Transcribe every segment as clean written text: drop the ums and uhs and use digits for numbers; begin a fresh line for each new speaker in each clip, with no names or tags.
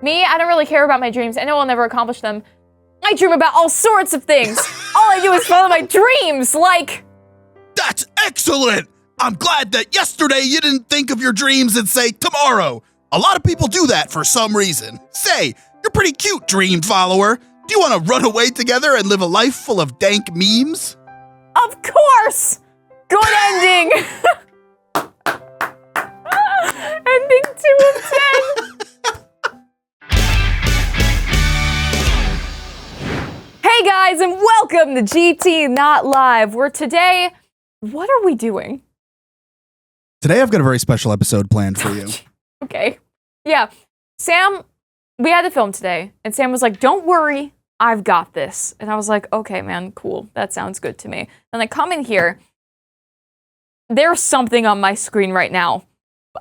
Me, I don't really care about my dreams. I know I'll never accomplish them. I dream about all sorts of things. All I do is follow my dreams, like...
That's excellent! I'm glad that yesterday you didn't think of your dreams and say tomorrow. A lot of people do that for some reason. Say, you're pretty cute, dream follower. Do you want to run away together and live a life full of dank memes?
Of course! Good ending! Ending 2 of 10. Hey guys, and welcome to GT Not Live, where today, what are we doing?
Today I've got a very special episode planned for you.
Okay. Yeah. Sam, we had to film today, and Sam was like, don't worry, I've got this. And I was like, okay, man, cool. That sounds good to me. And I come in here, there's something on my screen right now.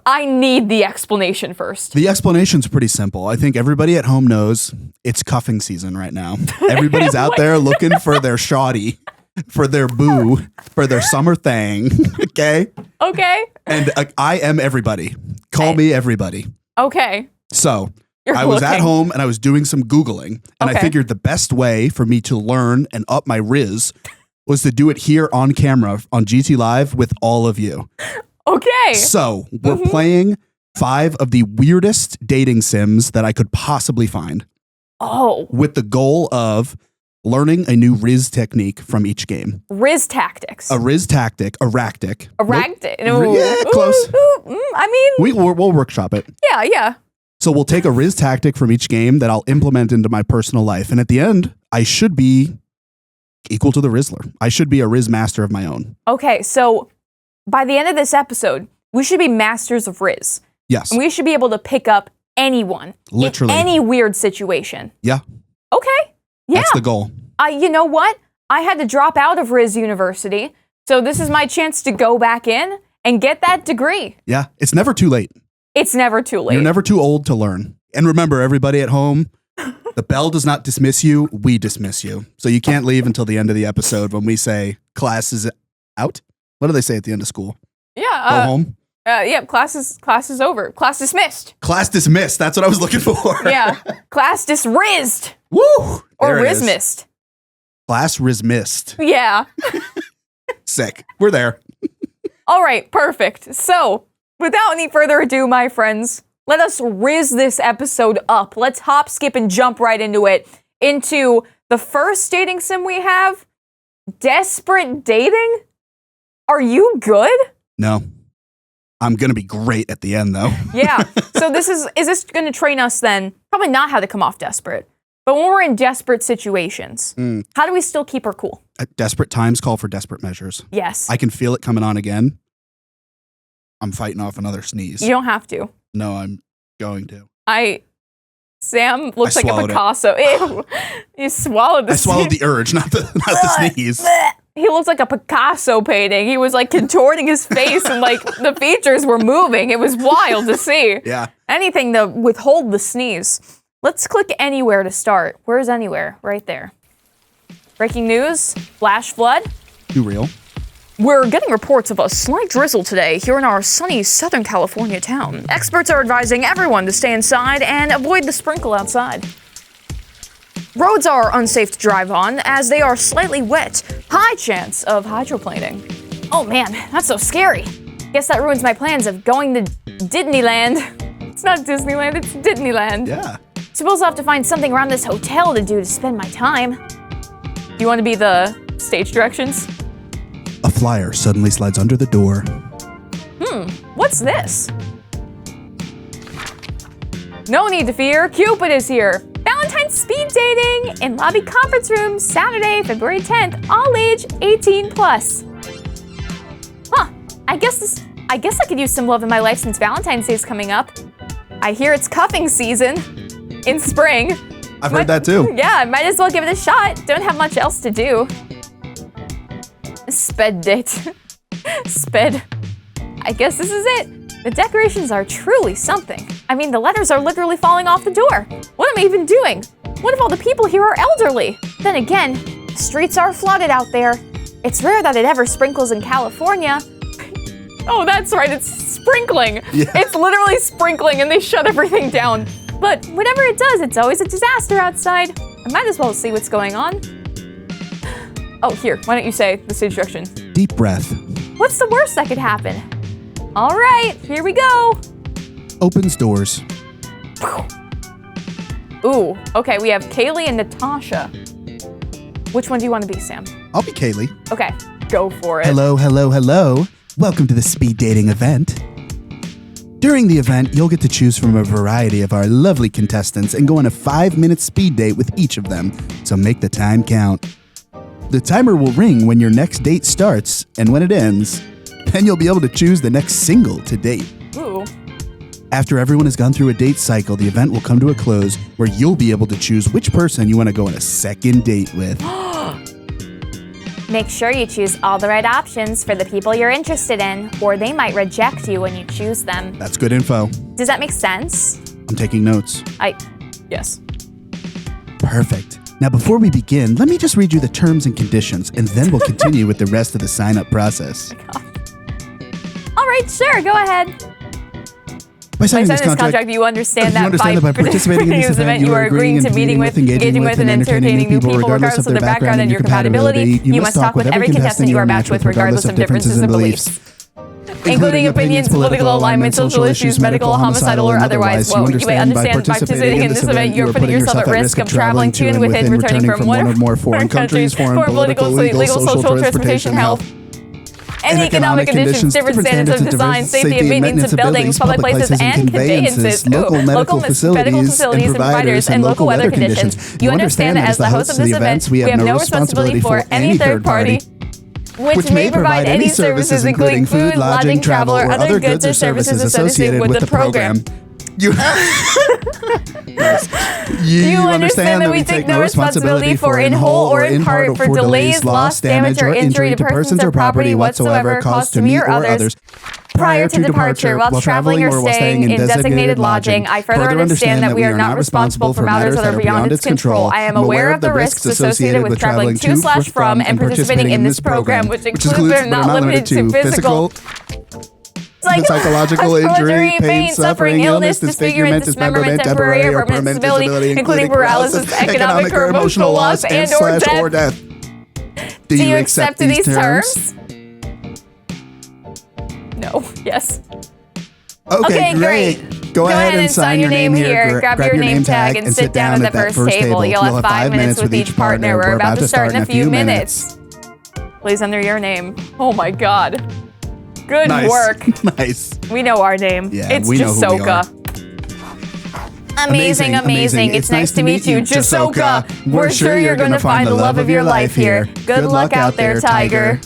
I need the explanation first.
The explanation's pretty simple. I think everybody at home knows it's cuffing season right now. Everybody's out there looking for their shawty, for their boo, for their summer thing, okay?
Okay.
And I am everybody. Call me everybody.
Okay.
So,
You're
I was
looking.
at home and I was doing some Googling, and
Okay.
I figured the best way for me to learn and up my rizz was to do it here on camera on GTLove with all of you.
Okay.
So, we're playing 5 of the weirdest dating sims that I could possibly find,
Oh,
with the goal of learning a new rizz technique from each game.
rizz tactics.
A rizz tactic, a ractic.
A
Nope.
ragdick.
Yeah, close.
I mean,
We'll workshop it.
yeah.
So we'll take a rizz tactic from each game that I'll implement into my personal life. And at the end, I should be equal to the Rizzler. I should be a rizz master of my own.
Okay, so by the end of this episode, we should be masters of rizz.
Yes.
And we should be able to pick up anyone.
Literally.
In any weird situation.
Yeah.
Okay. Yeah.
That's the goal.
You know what? I had to drop out of Rizz University, so this is my chance to go back in and get that degree.
Yeah. It's never too late.
It's never too late.
You're never too old to learn. And remember, everybody at home, the bell does not dismiss you. We dismiss you. So you can't leave until the end of the episode when we say class is out. What do they say at the end of school? Go home.
Yeah, class is over. Class dismissed.
Class dismissed. That's what I was looking for.
Yeah. Class disrizzed.
Woo!
Or
There it is.
rizmissed.
Class rizmissed.
Yeah.
Sick. We're there.
All right, perfect. So, without any further ado, my friends, let us rizz this episode up. Let's hop, skip, and jump right into it. Into the first dating sim we have, Desperate Dating? Are you good?
No. I'm going to be great at the end, though.
Yeah. So is this going to train us then? Probably not how to come off desperate. But when we're in desperate situations, how do we still keep her cool?
Desperate times call for desperate measures.
Yes.
I can feel it coming on again. I'm fighting off another sneeze.
You don't have to.
No, I'm going to.
Sam looks
I
like a
swallowed it.
Picasso. Ew. You swallowed the
I swallowed the urge, not the sneeze.
He looks like a Picasso painting. He was like contorting his face and like the features were moving. It was wild to see.
Yeah.
Anything to withhold the sneeze. Let's click anywhere to start. Where's anywhere? Right there. Breaking news, flash flood.
Too real.
We're getting reports of a slight drizzle today here in our sunny Southern California town. Experts are advising everyone to stay inside and avoid the sprinkle outside. Roads are unsafe to drive on as they are slightly wet. High chance of hydroplaning. Oh man, that's so scary. Guess that ruins my plans of going to Disneyland. It's not Disneyland, it's Disneyland.
Yeah.
Suppose I'll have to find something around this hotel to do to spend my time. Do you want to be the stage directions?
A flyer suddenly slides under the door.
What's this? No need to fear, Cupid is here. Valentine's speed dating in lobby conference room Saturday, February 10th, all age 18 plus. Huh, I guess I could use some love in my life since Valentine's Day is coming up. I hear it's cuffing season in spring.
I've heard that too.
Yeah, I might as well give it a shot. Don't have much else to do. Sped date. Sped. I guess this is it. The decorations are truly something. I mean, the letters are literally falling off the door. What am I even doing? What if all the people here are elderly? Then again, the streets are flooded out there. It's rare that it ever sprinkles in California. Oh, that's right, it's sprinkling.
Yeah.
It's literally sprinkling and they shut everything down. But whatever it does, it's always a disaster outside. I might as well see what's going on. Oh, here, why don't you say the stage direction?
Deep breath.
What's the worst that could happen? All right, here we go.
Opens doors.
Ooh, okay, we have Kaylee and Natasha. Which one do you want to be, Sam?
I'll be Kaylee.
Okay, go for it.
Hello, hello, hello. Welcome to the speed dating event. During the event, you'll get to choose from a variety of our lovely contestants and go on a 5-minute speed date with each of them, so make the time count. The timer will ring when your next date starts, and when it ends, then you'll be able to choose the next single to date.
Ooh.
After everyone has gone through a date cycle, the event will come to a close where you'll be able to choose which person you want to go on a second date with.
Make sure you choose all the right options for the people you're interested in, or they might reject you when you choose them.
That's good info.
Does that make sense?
I'm taking notes.
Yes.
Perfect. Now, before we begin, let me just read you the terms and conditions, and then we'll continue with the rest of the sign-up process.
All right, sure, go ahead.
By signing this
contract, you understand that
by participating in this event, you are agreeing to meeting with, engaging with, and entertaining new people regardless of their background and your compatibility. You must talk with every contestant you are matched with regardless of differences in beliefs.
Including opinions, political alignment, social issues, medical, homicidal, or otherwise. Whoa, you may understand by participating in this event, you are putting yourself at risk of traveling to and within, returning from one or more foreign countries, foreign political, legal, social, transportation, health, and economic conditions, different standards of design, safety and maintenance of buildings, public places and conveyances, local medical facilities and providers, and local weather conditions. You understand that as the host of this event, we have no responsibility for any third party which may provide any services including food, lodging, travel, or other goods or services associated with the program. You understand that we take no responsibility for in whole or in part for delays, loss, damage, or injury to persons or property whatsoever caused to me or others prior to departure while traveling or staying in designated lodging. I further understand that we are not responsible for matters that are beyond its control. I am aware of the risks associated with traveling to/from and participating in this program, which includes but are not limited to physical,
psychological injury, pain, suffering, illness, disfigurement, dismemberment, temporary or permanent disability, including paralysis, economic or emotional loss, and/or death. Do you accept these terms?
No. Yes.
Okay, great. Go ahead and sign your name here.
Grab your name tag and sit down at that first table. You'll have 5 minutes with each partner. We're about to start in a few minutes. Please enter your name. Oh my God. Good work.
Nice.
We know our name.
Yeah,
it's
we know who we are.
Amazing. It's nice to meet you,
Jasoka. We're sure you're going to find the love of your life here. Good luck out there, Tiger.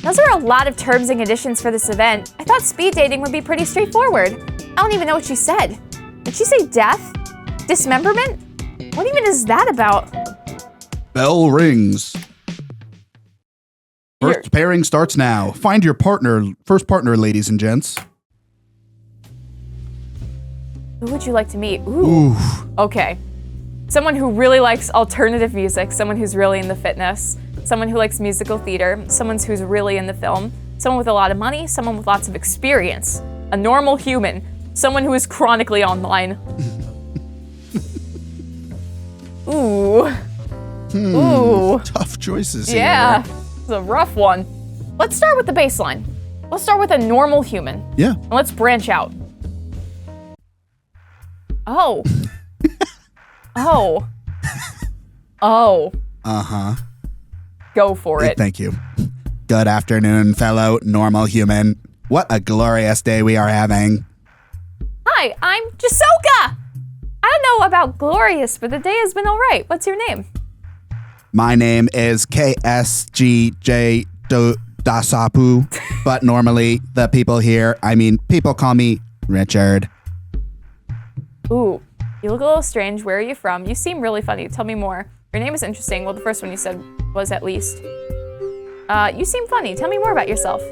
Those are a lot of terms and conditions for this event. I thought speed dating would be pretty straightforward. I don't even know what she said. Did she say death? Dismemberment? What even is that about?
Bell rings. First pairing starts now. Find your first partner, ladies and gents.
Who would you like to meet? Ooh. Okay. Someone who really likes alternative music, someone who's really into fitness, someone who likes musical theater, someone who's really into film, someone with a lot of money, someone with lots of experience, a normal human, someone who is chronically online. Ooh. Ooh.
Tough choices here.
Yeah. It's a rough one. Let's start with the baseline. Let's start with a normal human.
Yeah.
And let's branch out. Oh. Oh. Oh.
Uh-huh.
Go for it.
Thank you. Good afternoon, fellow normal human. What a glorious day we are having.
Hi, I'm Jasoka. I don't know about glorious, but the day has been all right. What's your name?
My name is KSGJ Dasapu, but normally the people call me Richard.
Ooh, you look a little strange. Where are you from? You seem really funny. Tell me more. Your name is interesting. Well, the first one you said was at least. You seem funny. Tell me more about yourself.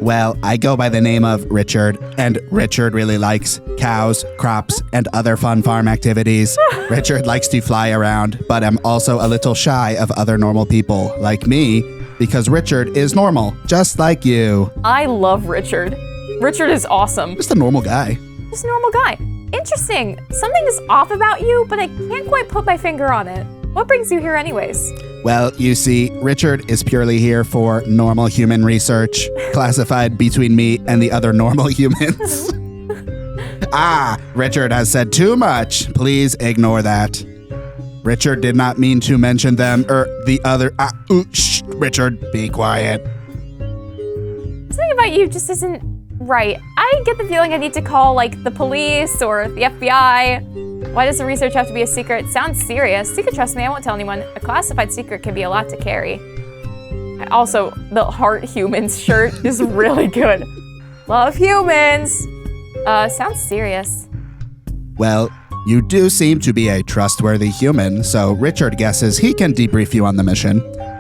Well, I go by the name of Richard, and Richard really likes cows, crops, and other fun farm activities. Richard likes to fly around, but I'm also a little shy of other normal people like me, because Richard is normal, just like you.
I love Richard. Richard is awesome.
Just a normal guy.
Just a normal guy. Interesting. Something is off about you, but I can't quite put my finger on it. What brings you here anyways?
Well, you see, Richard is purely here for normal human research, classified between me and the other normal humans. Richard has said too much. Please ignore that. Richard did not mean to mention them or the other. Shh, Richard, be quiet.
Something about you just isn't right. I get the feeling I need to call, like, the police or the FBI. Why does the research have to be a secret? Sounds serious. You can trust me, I won't tell anyone. A classified secret can be a lot to carry. Also, the Heart Humans shirt is really good. Love humans. Sounds serious.
Well, you do seem to be a trustworthy human, so Richard guesses he can debrief you on the mission.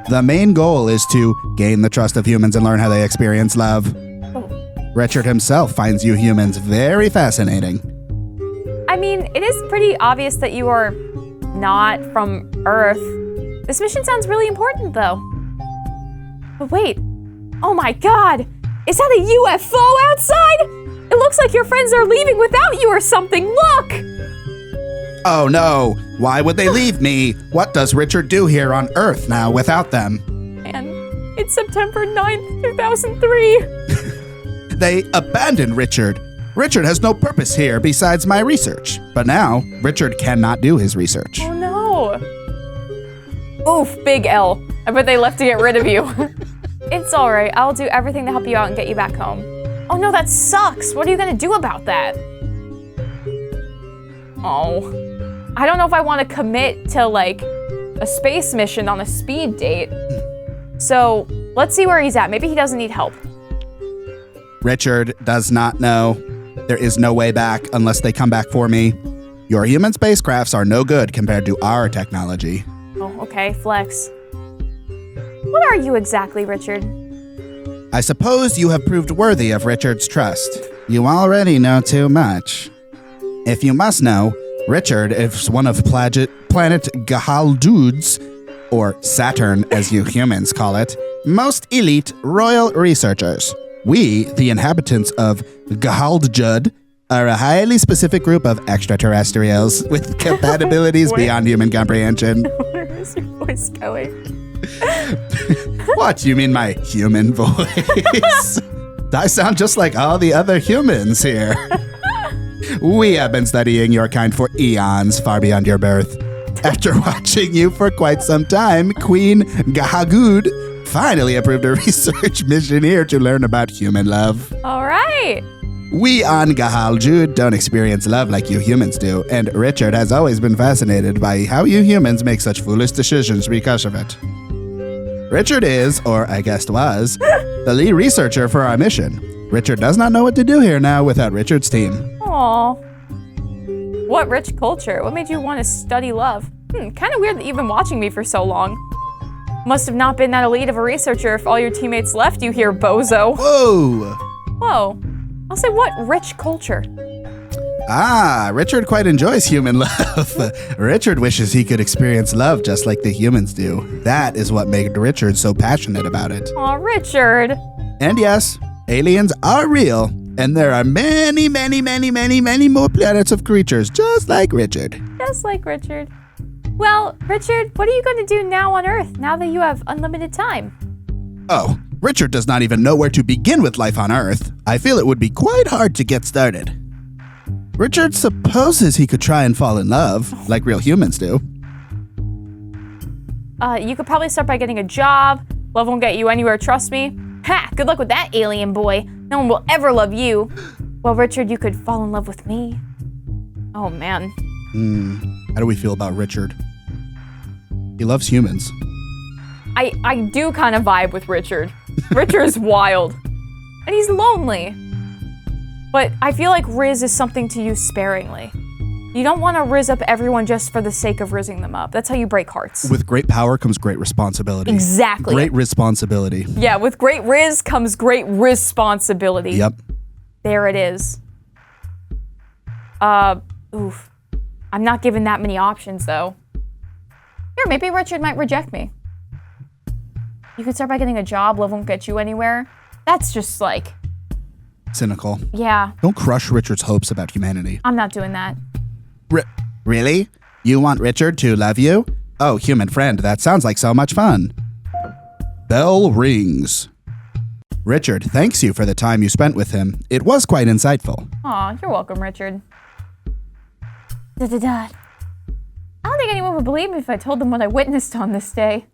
The main goal is to gain the trust of humans and learn how they experience love. Richard himself finds you humans very fascinating.
I mean, it is pretty obvious that you are not from Earth. This mission sounds really important, though. But wait, oh my God, is that a UFO outside? It looks like your friends are leaving without you or something, look!
Oh no, why would they leave me? What does Richard do here on Earth now without them?
And it's September 9th, 2003.
They abandoned Richard. Richard has no purpose here besides my research. But now, Richard cannot do his research.
Oh no. Oof, big L. I bet they left to get rid of you. It's all right, I'll do everything to help you out and get you back home. Oh no, that sucks. What are you gonna do about that? Oh, I don't know if I want to commit to like a space mission on a speed date. So let's see where he's at. Maybe he doesn't need help.
Richard does not know. There is no way back unless they come back for me. Your human spacecrafts are no good compared to our technology.
Oh, okay, flex. What are you exactly, Richard?
I suppose you have proved worthy of Richard's trust. You already know too much. If you must know, Richard is one of planet Gahaldud's, or Saturn as you humans call it, most elite royal researchers. We, the inhabitants of Gahaldjud, are a highly specific group of extraterrestrials with compatibilities beyond human comprehension.
Where is your voice going?
What, you mean my human voice? I sound just like all the other humans here. We have been studying your kind for eons, far beyond your birth. After watching you for quite some time, Queen Gahagud finally approved a research mission here to learn about human love.
All right.
We on Gahaljud don't experience love like you humans do, and Richard has always been fascinated by how you humans make such foolish decisions because of it. Richard is, or I guessed was, the lead researcher for our mission. Richard does not know what to do here now without Richard's team.
Aww. What rich culture. What made you want to study love? Kind of weird that you've been watching me for so long. Must have not been that elite of a researcher if all your teammates left you here, bozo.
Whoa!
Whoa. I'll say what rich culture?
Richard quite enjoys human love. Richard wishes he could experience love just like the humans do. That is what made Richard so passionate about it.
Aw, Richard.
And yes, aliens are real, and there are many, many, many, many, many more planets of creatures just like Richard.
Just like Richard. Well, Richard, what are you going to do now on Earth, now that you have unlimited time?
Oh, Richard does not even know where to begin with life on Earth. I feel it would be quite hard to get started. Richard supposes he could try and fall in love, like real humans do.
You could probably start by getting a job. Love won't get you anywhere, trust me. Ha! Good luck with that, alien boy. No one will ever love you. Well, Richard, you could fall in love with me. Oh, man.
How do we feel about Richard? He loves humans.
I do kind of vibe with Richard. Richard's wild. And he's lonely. But I feel like rizz is something to use sparingly. You don't want to rizz up everyone just for the sake of rizzing them up. That's how you break hearts.
With great power comes great responsibility.
Exactly.
Great responsibility.
Yeah, with great rizz comes great responsibility.
Yep.
There it is. Oof. I'm not given that many options, though. Here, maybe Richard might reject me. You could start by getting a job. Love won't get you anywhere. That's just like...
Cynical.
Yeah,
Don't crush Richard's hopes about humanity.
I'm not doing that.
Really? You want Richard to love you? Oh, human friend, that sounds like so much fun. Bell rings. Richard thanks you for the time you spent with him. It was quite insightful.
Aw, you're welcome, Richard. Da-da-da. I don't think anyone would believe me if I told them what I witnessed on this day.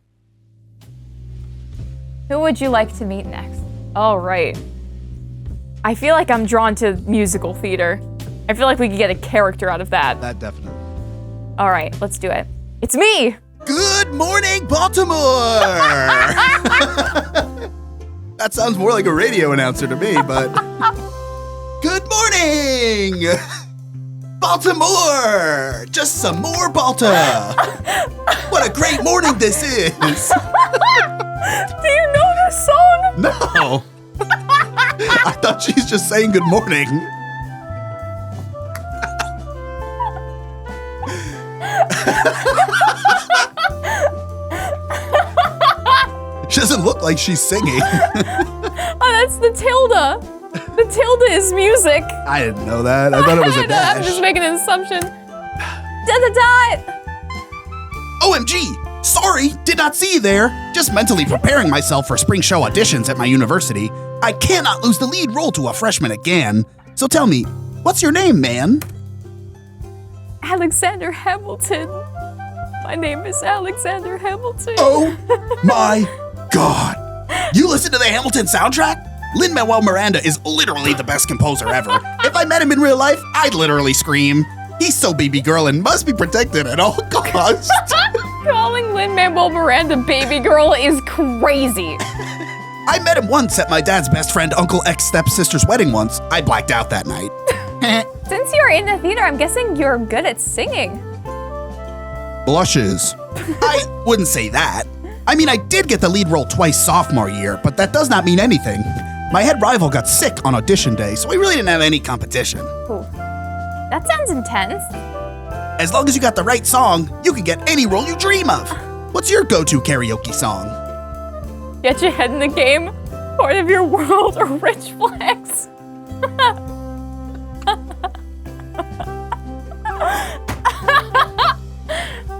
Who would you like to meet next? All right. I feel like I'm drawn to musical theater. I feel like we could get a character out of that.
That definitely.
All right, let's do it. It's me!
Good morning, Baltimore! That sounds more like a radio announcer to me, but... Good morning! Baltimore! Just some more Balta! What a great morning this is!
Do you know this song?
No! I thought she's just saying good morning. She doesn't look like she's singing.
Oh, that's the tilde. The tilde is music.
I didn't know that. I thought it was a dash.
I'm just making an assumption. Da-da-da!
OMG! Sorry, did not see you there. Just mentally preparing myself for spring show auditions at my university. I cannot lose the lead role to a freshman again. So tell me, what's your name, man?
Alexander Hamilton. My name is Alexander Hamilton.
Oh my God. You listen to the Hamilton soundtrack? Lin-Manuel Miranda is literally the best composer ever. If I met him in real life, I'd literally scream. He's so baby girl and must be protected at all costs.
Calling Lin-Manuel Miranda baby girl is crazy.
I met him once at my dad's best friend Uncle X's stepsister's wedding once. I blacked out that night.
Since you're in the theater, I'm guessing you're good at singing.
Blushes. I wouldn't say that. I mean, I did get the lead role twice sophomore year, but that does not mean anything. My head rival got sick on audition day, so I really didn't have any competition.
Ooh. That sounds intense.
As long as you got the right song, you can get any role you dream of. What's your go-to karaoke song?
Get your head in the game, part of your world, or rich flex.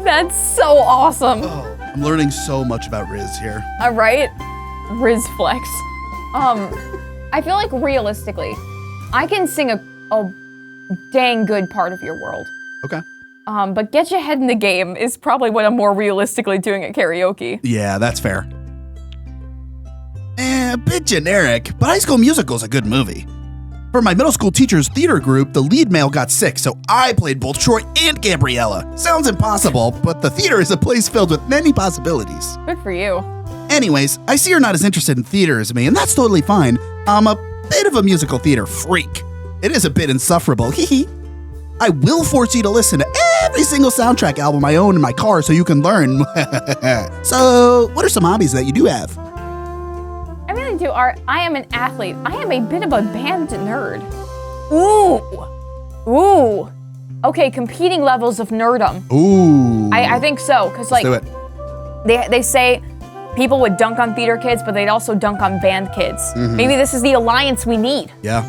That's so awesome.
Oh, I'm learning so much about Rizz here.
All right, rizz flex. I feel like realistically, I can sing a dang good part of your world.
Okay.
But get your head in the game is probably what I'm more realistically doing at karaoke.
Yeah, that's fair. A bit generic, but High School Musical's a good movie. For my middle school teacher's theater group, the lead male got sick, so I played both Troy and Gabriella. Sounds impossible, but the theater is a place filled with many possibilities.
Good for you.
Anyways, I see you're not as interested in theater as me, and that's totally fine. I'm a bit of a musical theater freak. It is a bit insufferable, hee. I will force you to listen to every single soundtrack album I own in my car so you can learn. So, what are some hobbies that you do have?
I really do art. I am an athlete. I am a bit of a band nerd. Ooh. Okay, competing levels of nerdom.
Ooh.
I think so, because like
Let's do it.
they say people would dunk on theater kids, but they'd also dunk on band kids.
Mm-hmm.
Maybe this is the alliance we need.
Yeah.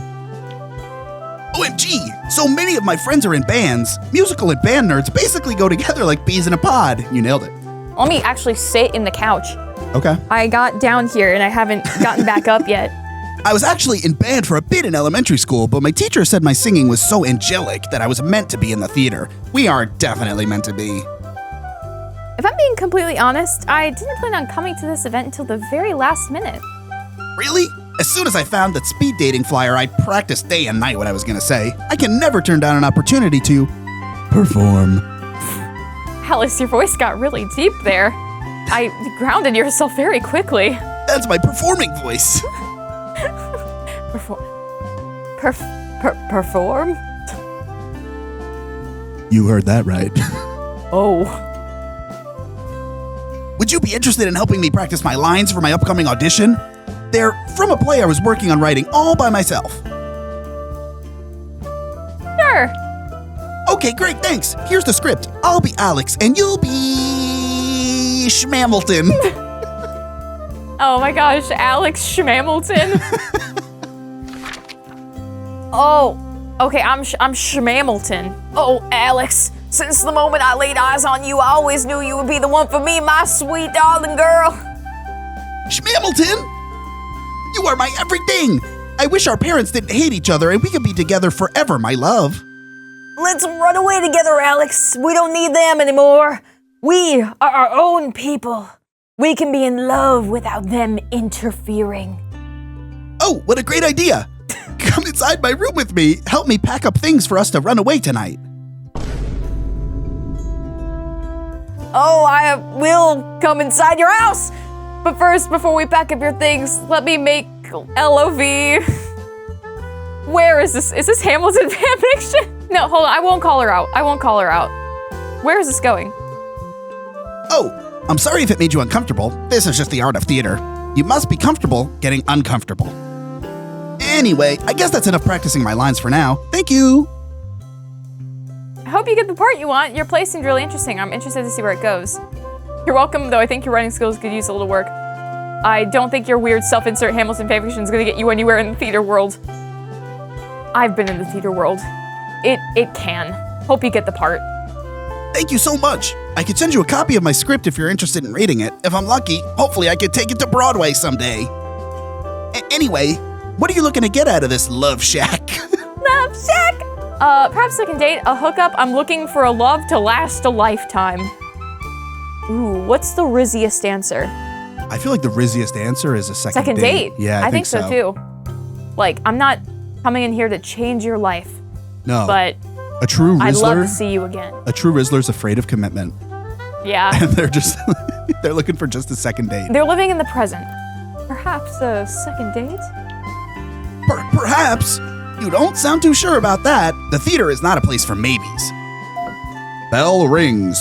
OMG! So many of my friends are in bands. Musical and band nerds basically go together like bees in a pod. You nailed it.
Let me actually sit in the couch.
Okay.
I got down here and I haven't gotten back up yet.
I was actually in band for a bit in elementary school, but my teacher said my singing was so angelic that I was meant to be in the theater. We are definitely meant to be.
If I'm being completely honest, I didn't plan on coming to this event until the very last minute.
Really? As soon as I found that speed dating flyer, I practiced day and night what I was gonna say. I can never turn down an opportunity to perform.
Alice, your voice got really deep there. You grounded yourself very quickly.
That's my performing voice.
Perform?
You heard that right.
Oh.
Would you be interested in helping me practice my lines for my upcoming audition? They're from a play I was working on writing all by myself.
Sure.
Okay, great, thanks. Here's the script. I'll be Alex, and you'll be Schmamilton.
Oh my gosh, Alex Schmamilton. Oh, okay, I'm Schmamilton. Oh, Alex, since the moment I laid eyes on you, I always knew you would be the one for me, my sweet darling girl.
Schmamilton! You are my everything! I wish our parents didn't hate each other and we could be together forever, my love.
Let's run away together, Alex. We don't need them anymore. We are our own people. We can be in love without them interfering.
Oh, what a great idea! Come inside my room with me. Help me pack up things for us to run away tonight.
Oh, I will come inside your house. But first, before we pack up your things, let me make LOV. Where is this? Is this Hamilton fan fiction? No, hold on. I won't call her out. I won't call her out. Where is this going?
Oh, I'm sorry if it made you uncomfortable. This is just the art of theater. You must be comfortable getting uncomfortable. Anyway, I guess that's enough practicing my lines for now. Thank you.
I hope you get the part you want. Your play seemed really interesting. I'm interested to see where it goes. You're welcome, though I think your writing skills could use a little work. I don't think your weird self-insert Hamilton fanfiction is gonna get you anywhere in the theater world. I've been in the theater world. It can. Hope you get the part.
Thank you so much. I could send you a copy of my script if you're interested in reading it. If I'm lucky, hopefully I could take it to Broadway someday. Anyway, what are you looking to get out of this love shack?
Love shack! Perhaps second date, a hookup. I'm looking for a love to last a lifetime. Ooh, what's the rizziest answer?
I feel like the rizziest answer is a second
date.
Yeah,
I think so too. Like, I'm not coming in here to change your life.
No.
But
a true Rizzler,
I'd love to see you again.
A true Rizzler's afraid of commitment.
Yeah.
And they're just, they're looking for just a second date.
They're living in the present. Perhaps a second date?
Perhaps. You don't sound too sure about that. The theater is not a place for maybes. Bell rings.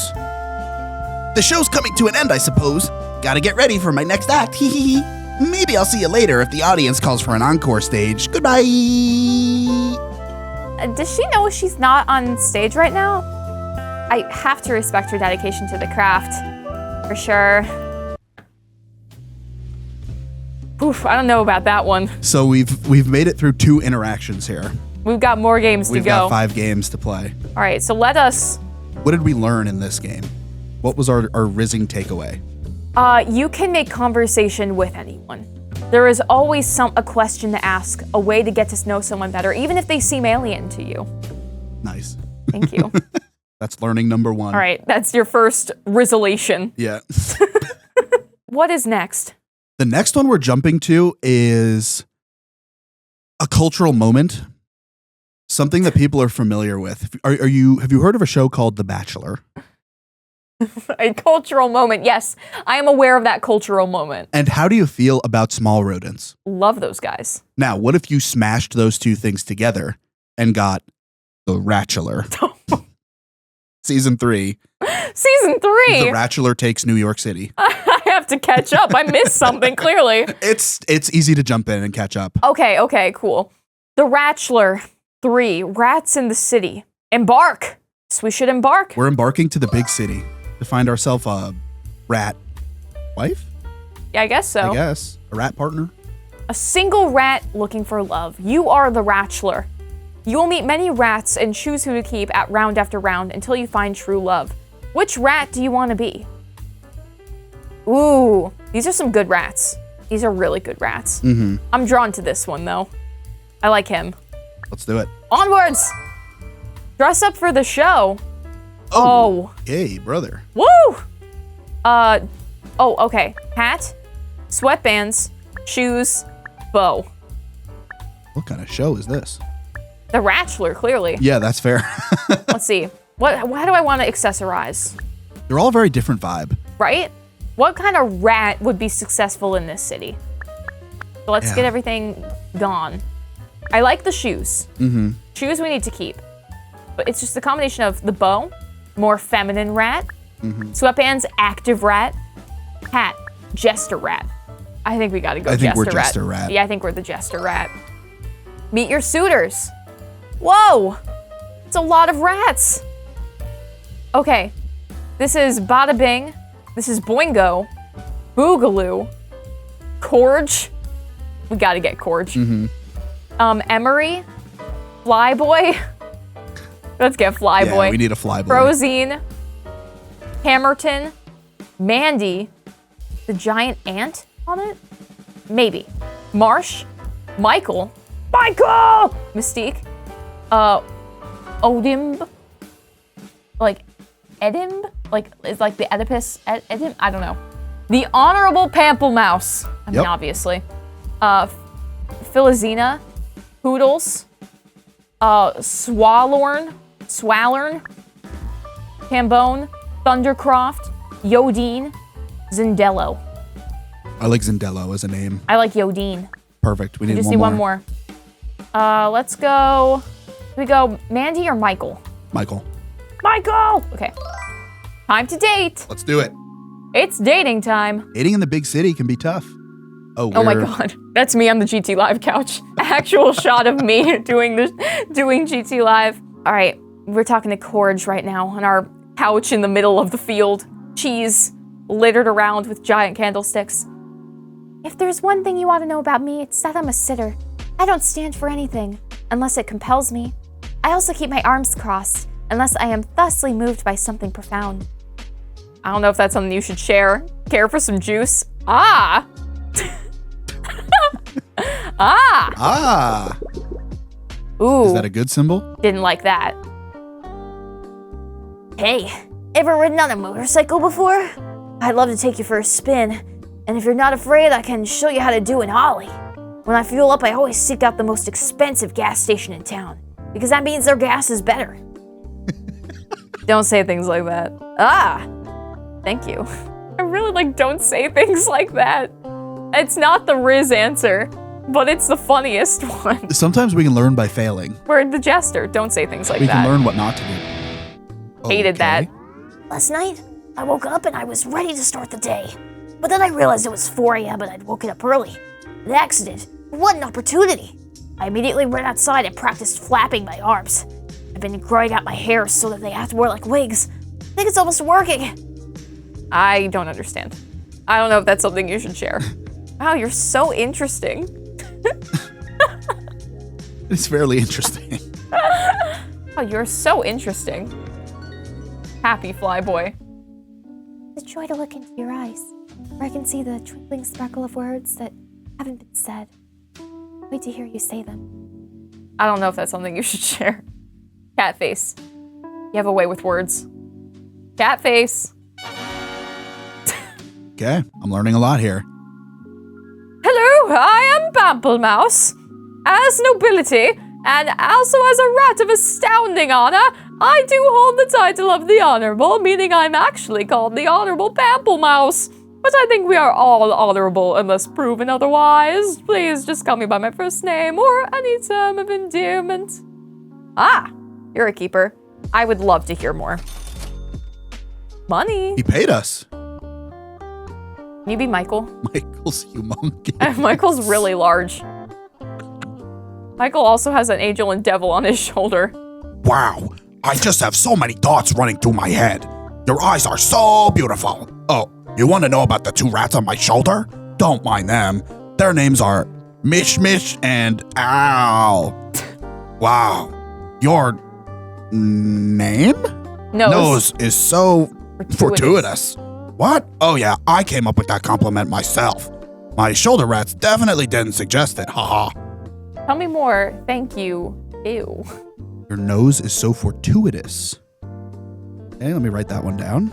The show's coming to an end, I suppose. Gotta get ready for my next act. Maybe I'll see you later if the audience calls for an encore stage. Goodbye.
Does she know she's not on stage right now? I have to respect her dedication to the craft, for sure. Oof, I don't know about that one.
So we've made it through 2 interactions here.
We've got more games to go.
We've got 5 games to play.
All right, so let us...
What did we learn in this game? What was our rizzing takeaway?
You can make conversation with anyone. There is always a question to ask, a way to get to know someone better, even if they seem alien to you.
Nice.
Thank you.
That's learning number 1.
All right, that's your first rizzolation.
Yeah.
What is next?
The next one we're jumping to is a cultural moment. Something that people are familiar with. Have you heard of a show called The Bachelor?
A cultural moment, yes. I am aware of that cultural moment.
And how do you feel about small rodents?
Love those guys.
Now, what if you smashed those 2 things together and got The Ratchelor? Season 3.
Season 3?
The Ratchelor takes New York City.
I have to catch up. I missed something, clearly.
It's easy to jump in and catch up.
Okay, cool. The Ratchelor 3, Rats in the City. Embark. So we should embark.
We're embarking to the big city to find ourselves a rat wife?
Yeah, I guess so.
I guess. A rat partner?
A single rat looking for love. You are the Ratchelor. You will meet many rats and choose who to keep at round after round until you find true love. Which rat do you want to be? Ooh, these are some good rats. These are really good rats.
Mm-hmm.
I'm drawn to this one, though. I like him.
Let's do it.
Onwards! Dress up for the show. Oh.
Hey, brother.
Woo! Okay. Hat, sweatbands, shoes, bow.
What kind of show is this?
The Ratchelor, clearly.
Yeah, that's fair.
Let's see. How do I want to accessorize?
They're all very different vibe.
Right? What kind of rat would be successful in this city? So let's get everything gone. I like the shoes.
Mm-hmm.
Shoes we need to keep. But it's just a combination of the bow, more feminine rat, sweatbands, active rat, hat, jester rat. I think we gotta go jester rat. I think we're jester rat. Yeah, I think we're the jester rat. Meet your suitors. Whoa! It's a lot of rats. Okay, this is Bada Bing, this is Boingo, Boogaloo, Corge. We gotta get Corge. Emery, Flyboy. Let's get Flyboy.
Yeah, we need a Flyboy.
Frozine, Hammerton, Mandy, the giant ant on it? Maybe. Marsh, Michael, Mystique, Odimb, like Edimb, like is like the Oedipus Edimb? I don't know. The Honorable Pamplemouse. I mean, obviously. Philizina, Poodles, Swallorn, Cambone, Thundercroft, Yodine, Zindello.
I like Zindello as a name.
I like Yodine.
Perfect. We need
Just
one
need
more.
one more. Let's go. Do we go Mandy or Michael?
Michael.
Okay. Time to date.
Let's do it.
It's dating time.
Dating in the big city can be tough.
Oh my god. That's me on the GTLove couch. Actual shot of me doing GTLove. All right. We're talking to Corge right now on our couch in the middle of the field. Cheese littered around with giant candlesticks. If there's one thing you ought to know about me, it's that I'm a sitter. I don't stand for anything, unless it compels me. I also keep my arms crossed, unless I am thusly moved by something profound. I don't know if that's something you should share. Care for some juice? Ah! Ooh.
Is that a good symbol?
Didn't like that.
Hey, ever ridden on a motorcycle before? I'd love to take you for a spin. And if you're not afraid, I can show you how to do an ollie. When I fuel up, I always seek out the most expensive gas station in town, because that means their gas is better.
Don't say things like that. Thank you. I really don't say things like that. It's not the rizz answer, but it's the funniest one.
Sometimes we can learn by failing.
We're the jester. Don't say things like
We
that.
can learn what not to do.
Hated that.
Last night, I woke up and I was ready to start the day. But then I realized it was 4 a.m. and I'd woken up early. An accident. What an opportunity. I immediately ran outside and practiced flapping my arms. I've been growing out my hair so that they act more like wigs. I think it's almost working.
I don't understand. I don't know if that's something you should share. Wow, you're so interesting.
It's fairly interesting.
Oh, you're so interesting. Happy Flyboy.
It's a joy to look into your eyes, where I can see the twinkling sparkle of words that haven't been said. Wait to hear you say them.
I don't know if that's something you should share. Catface. You have a way with words. Catface.
Okay, I'm learning a lot here.
Hello, I am Pamplemouse. As nobility, and also as a rat of astounding honor, I do hold the title of the Honorable, meaning I'm actually called the Honorable Pamplemouse. But I think we are all honorable unless proven otherwise. Please just call me by my first name or any term of endearment. You're a keeper. I would love to hear more. Money.
He paid us.
Can you be Michael?
Michael's humongous.
Michael's really large. Michael also has an angel and devil on his shoulder.
Wow, I just have so many thoughts running through my head. Your eyes are so beautiful. Oh, you want to know about the two rats on my shoulder? Don't mind them. Their names are Mish Mish and Ow. Wow, your name? Nose is so fortuitous. What? Oh yeah, I came up with that compliment myself. My shoulder rats definitely didn't suggest it, haha.
Tell me more. Thank you. Ew.
Your nose is so fortuitous. Okay, let me write that one down.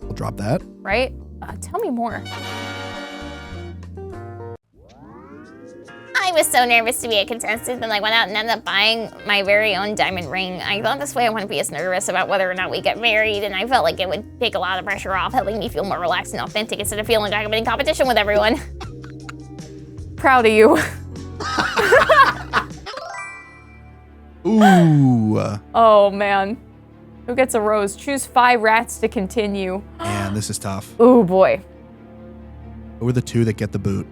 We'll drop that.
Right? Tell me more.
I was so nervous to be a contestant and I went out and ended up buying my very own diamond ring. I thought this way I wouldn't be as nervous about whether or not we get married, and I felt like it would take a lot of pressure off, helping me feel more relaxed and authentic instead of feeling like I'm in competition with everyone.
Proud of you.
Ooh.
Oh man. Who gets a rose? Choose 5 rats to continue.
Man, this is tough.
Oh boy.
Who are the 2 that get the boot?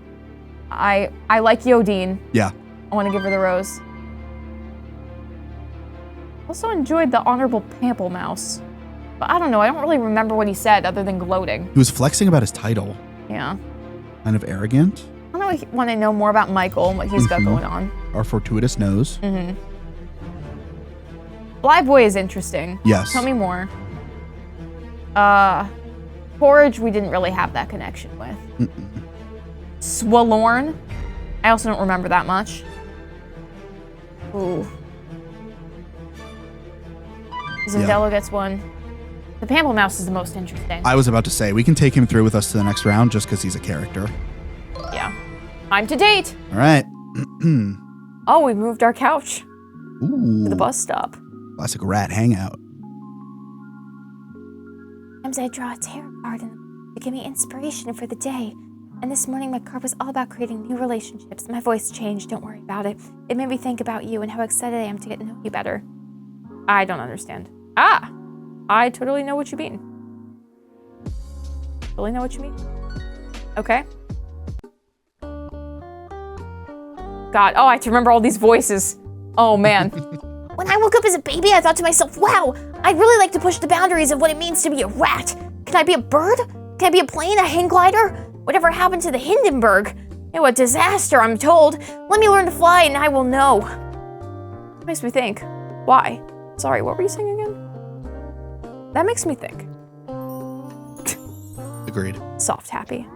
I like Yodine.
Yeah.
I want to give her the rose. Also enjoyed the Honorable Pamplemouse. But I don't know, I don't really remember what he said other than gloating.
He was flexing about his title.
Yeah.
Kind of arrogant.
I don't know, want to know more about Michael and what he's got going on.
Our fortuitous nose.
Flyboy is interesting.
Yes.
Tell me more. Porridge, we didn't really have that connection with. Swalorn, I also don't remember that much. Ooh. Zendello gets one. The Pamplemousse is the most interesting.
I was about to say, we can take him through with us to the next round just because he's a character.
Yeah. Time to date.
All right.
Oh, we moved our couch
Ooh.
to the bus stop.
Classic rat hangout.
Sometimes I draw a tarot card to give me inspiration for the day. And this morning my card was all about creating new relationships. My voice changed, don't worry about it. It made me think about you and how excited I am to get to know you better.
I don't understand. Ah! I totally know what you mean. Totally know what you mean. Okay. God, oh, I have to remember all these voices. Oh, man.
When I woke up as a baby, I thought to myself, wow, I'd really like to push the boundaries of what it means to be a rat. Can I be a bird? Can I be a plane, a hang glider? Whatever happened to the Hindenburg? Oh, a disaster, I'm told. Let me learn to fly and I will know.
Makes me think. Why? Sorry, what were you saying again? That makes me think.
Agreed.
Soft happy.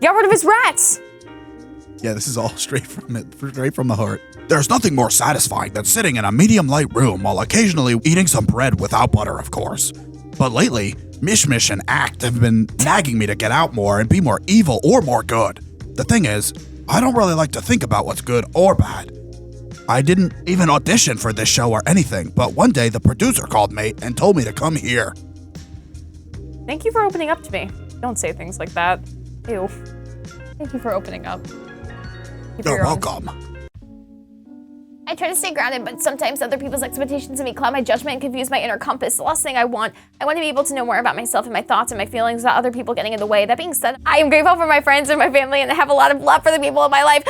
Get rid of his rats!
Yeah, this is all straight from the heart. There's nothing more satisfying than sitting in a medium-light room while occasionally eating some bread without butter, of course. But lately, Mishmish and Act have been nagging me to get out more and be more evil or more good. The thing is, I don't really like to think about what's good or bad. I didn't even audition for this show or anything, but one day the producer called me and told me to come here.
Thank you for opening up to me. Don't say things like that. Ew. Thank you for opening up.
You're welcome.
I try to stay grounded, but sometimes other people's expectations of me cloud my judgment and confuse my inner compass. The last thing I want to be able to know more about myself and my thoughts and my feelings without other people getting in the way. That being said, I am grateful for my friends and my family and I have a lot of love for the people in my life.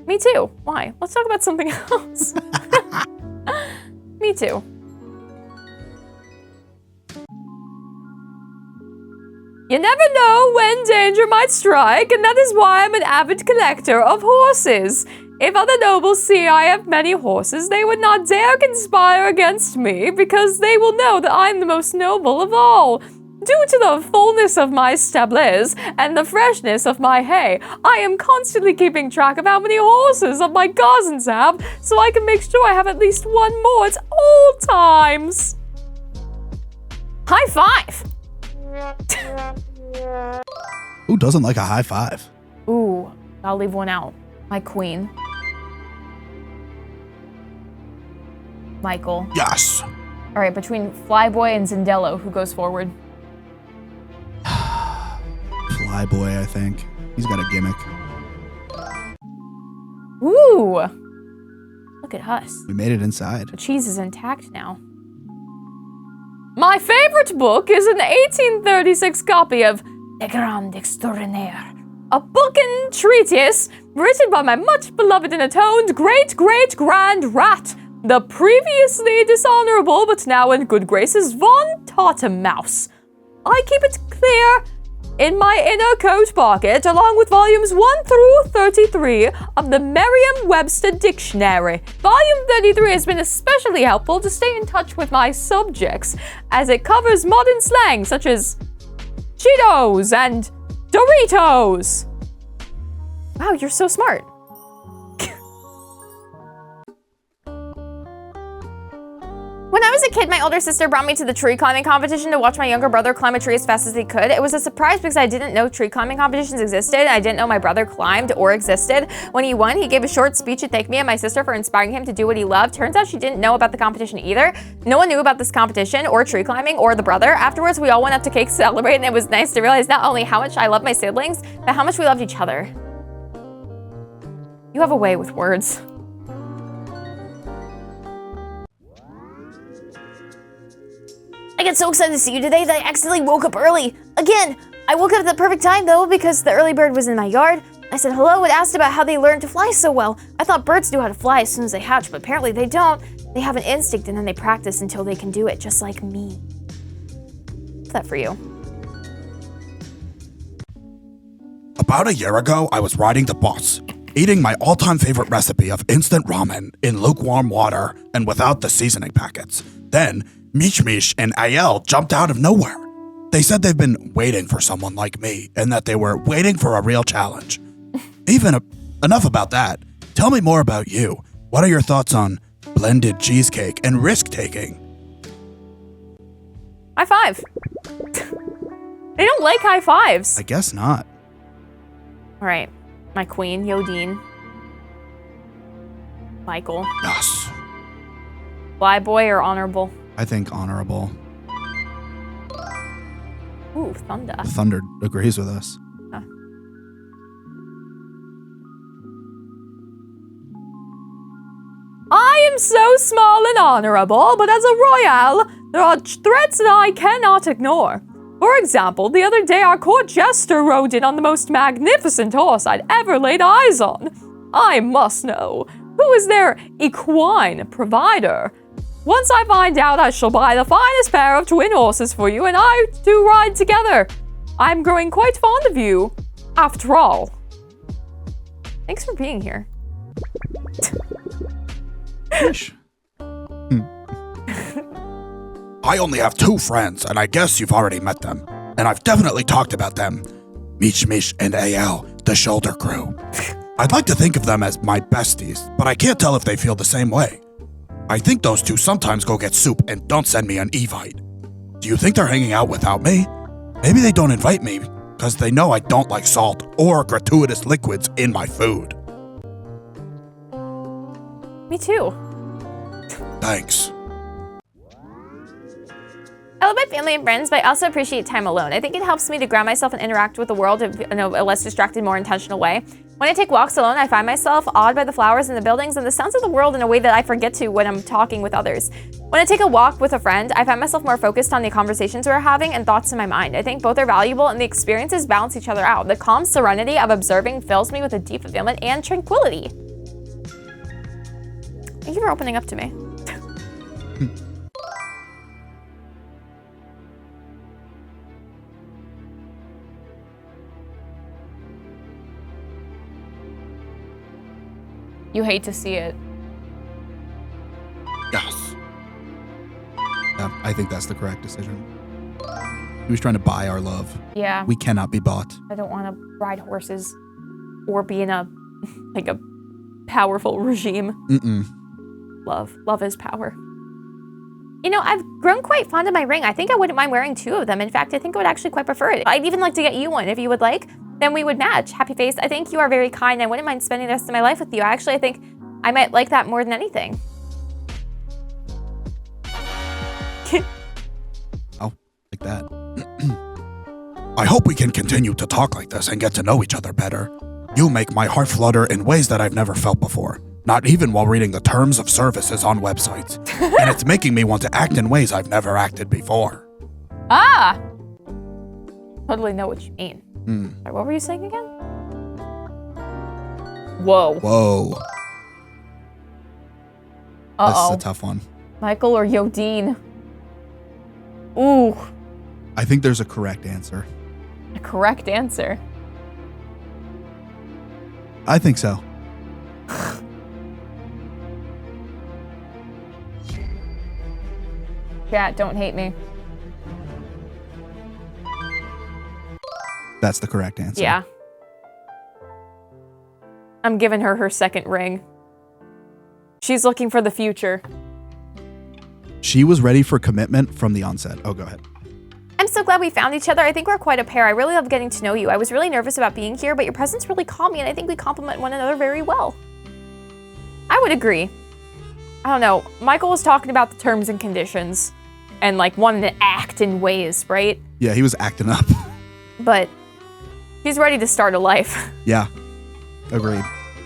Me too. Why? Let's talk about something else. Me too. You never know when danger might strike, and that is why I'm an avid collector of horses. If other nobles see I have many horses, they would not dare conspire against me, because they will know that I am the most noble of all. Due to the fullness of my stables and the freshness of my hay, I am constantly keeping track of how many horses of my cousins have, so I can make sure I have at least one more at all times. High five!
Who doesn't like a high five?
Ooh, I'll leave one out. My queen. Michael.
Yes.
All right, between Flyboy and Zendello, who goes forward?
Flyboy, I think. He's got a gimmick.
Ooh! Look at us.
We made it inside.
The cheese is intact now. My favorite book is an 1836 copy of Le Grand Extraordinaire, a book and treatise written by my much beloved and atoned great-great-grand rat, the previously dishonorable but now in good graces Von Tottermouse. I keep it clear in my inner coat pocket, along with volumes 1 through 33 of the Merriam-Webster Dictionary. Volume 33 has been especially helpful to stay in touch with my subjects, as it covers modern slang such as Cheetos and Doritos. Wow, you're so smart.
When I was a kid, my older sister brought me to the tree climbing competition to watch my younger brother climb a tree as fast as he could. It was a surprise because I didn't know tree climbing competitions existed. I didn't know my brother climbed or existed. When he won, he gave a short speech to thank me and my sister for inspiring him to do what he loved. Turns out she didn't know about the competition either. No one knew about this competition or tree climbing or the brother. Afterwards, we all went up to cake to celebrate, and it was nice to realize not only how much I love my siblings, but how much we loved each other.
You have a way with words.
I get so excited to see you today that I accidentally woke up early. Again, I woke up at the perfect time though because the early bird was in my yard. I said hello and asked about how they learned to fly so well. I thought birds knew how to fly as soon as they hatch, but apparently they don't. They have an instinct and then they practice until they can do it, just like me.
What's that for you?
About a year ago, I was riding the bus. eating my all-time favorite recipe of instant ramen in lukewarm water and without the seasoning packets. Then, Mish and Ayel jumped out of nowhere. They said they've been waiting for someone like me and that they were waiting for a real challenge. Enough about that. Tell me more about you. What are your thoughts on blended cheesecake and risk-taking?
High five. They don't like high fives.
I guess not.
All right, my queen, Yodine. Michael.
Yes.
Flyboy or honorable?
I think honorable.
Ooh, Thunder.
Thunder agrees with us.
Huh. I am so small and honorable, but as a royale, there are threats that I cannot ignore. For example, the other day our court jester rode in on the most magnificent horse I'd ever laid eyes on. I must know, who is their equine provider? Once I find out, I shall buy the finest pair of twin horses for you, and I two ride together. I'm growing quite fond of you, after all. Thanks for being here.
I only have 2 friends, and I guess you've already met them. And I've definitely talked about them. Mish and Ayel, the shoulder crew. I'd like to think of them as my besties, but I can't tell if they feel the same way. I think those 2 sometimes go get soup and don't send me an evite. Do you think they're hanging out without me? Maybe they don't invite me because they know I don't like salt or gratuitous liquids in my food.
Me too.
Thanks.
I love my family and friends, but I also appreciate time alone. I think it helps me to ground myself and interact with the world in a less distracted, more intentional way. When I take walks alone, I find myself awed by the flowers and the buildings and the sounds of the world in a way that I forget to when I'm talking with others. When I take a walk with a friend, I find myself more focused on the conversations we're having and thoughts in my mind. I think both are valuable and the experiences balance each other out. The calm serenity of observing fills me with a deep fulfillment and tranquility. Thank you for opening up to me. You hate to see it.
Yes. Yeah, I think that's the correct decision. He was trying to buy our love.
Yeah.
We cannot be bought.
I don't want to ride horses or be in a powerful regime. Love is power. You know, I've grown quite fond of my ring. I think I wouldn't mind wearing 2 of them. In fact, I think I would actually quite prefer it. I'd even like to get you one if you would like. Then we would match. Happy face. I think you are very kind. I wouldn't mind spending the rest of my life with you. Actually, I think I might like that more than anything.
Oh, like that. I hope we can continue to talk like this and get to know each other better. You make my heart flutter in ways that I've never felt before. Not even while reading the terms of services on websites. And it's making me want to act in ways I've never acted before.
Ah! Totally know what you mean. Sorry, what were you saying again? Whoa.
Whoa.
Uh-oh.
This is a tough one.
Michael or Yodine? Ooh.
I think there's a correct answer.
A correct answer?
I think so.
Chat, don't hate me.
That's the correct answer.
Yeah. I'm giving her her second ring. She's looking for the future.
She was ready for commitment from the onset. Oh, go ahead.
I'm so glad we found each other. I think we're quite a pair. I really love getting to know you. I was really nervous about being here, but your presence really calmed me, and I think we complement one another very well. I would agree. I don't know. Michael was talking about the terms and conditions and like wanting to act in ways, right?
Yeah, he was acting up.
But he's ready to start a life.
Yeah, agreed.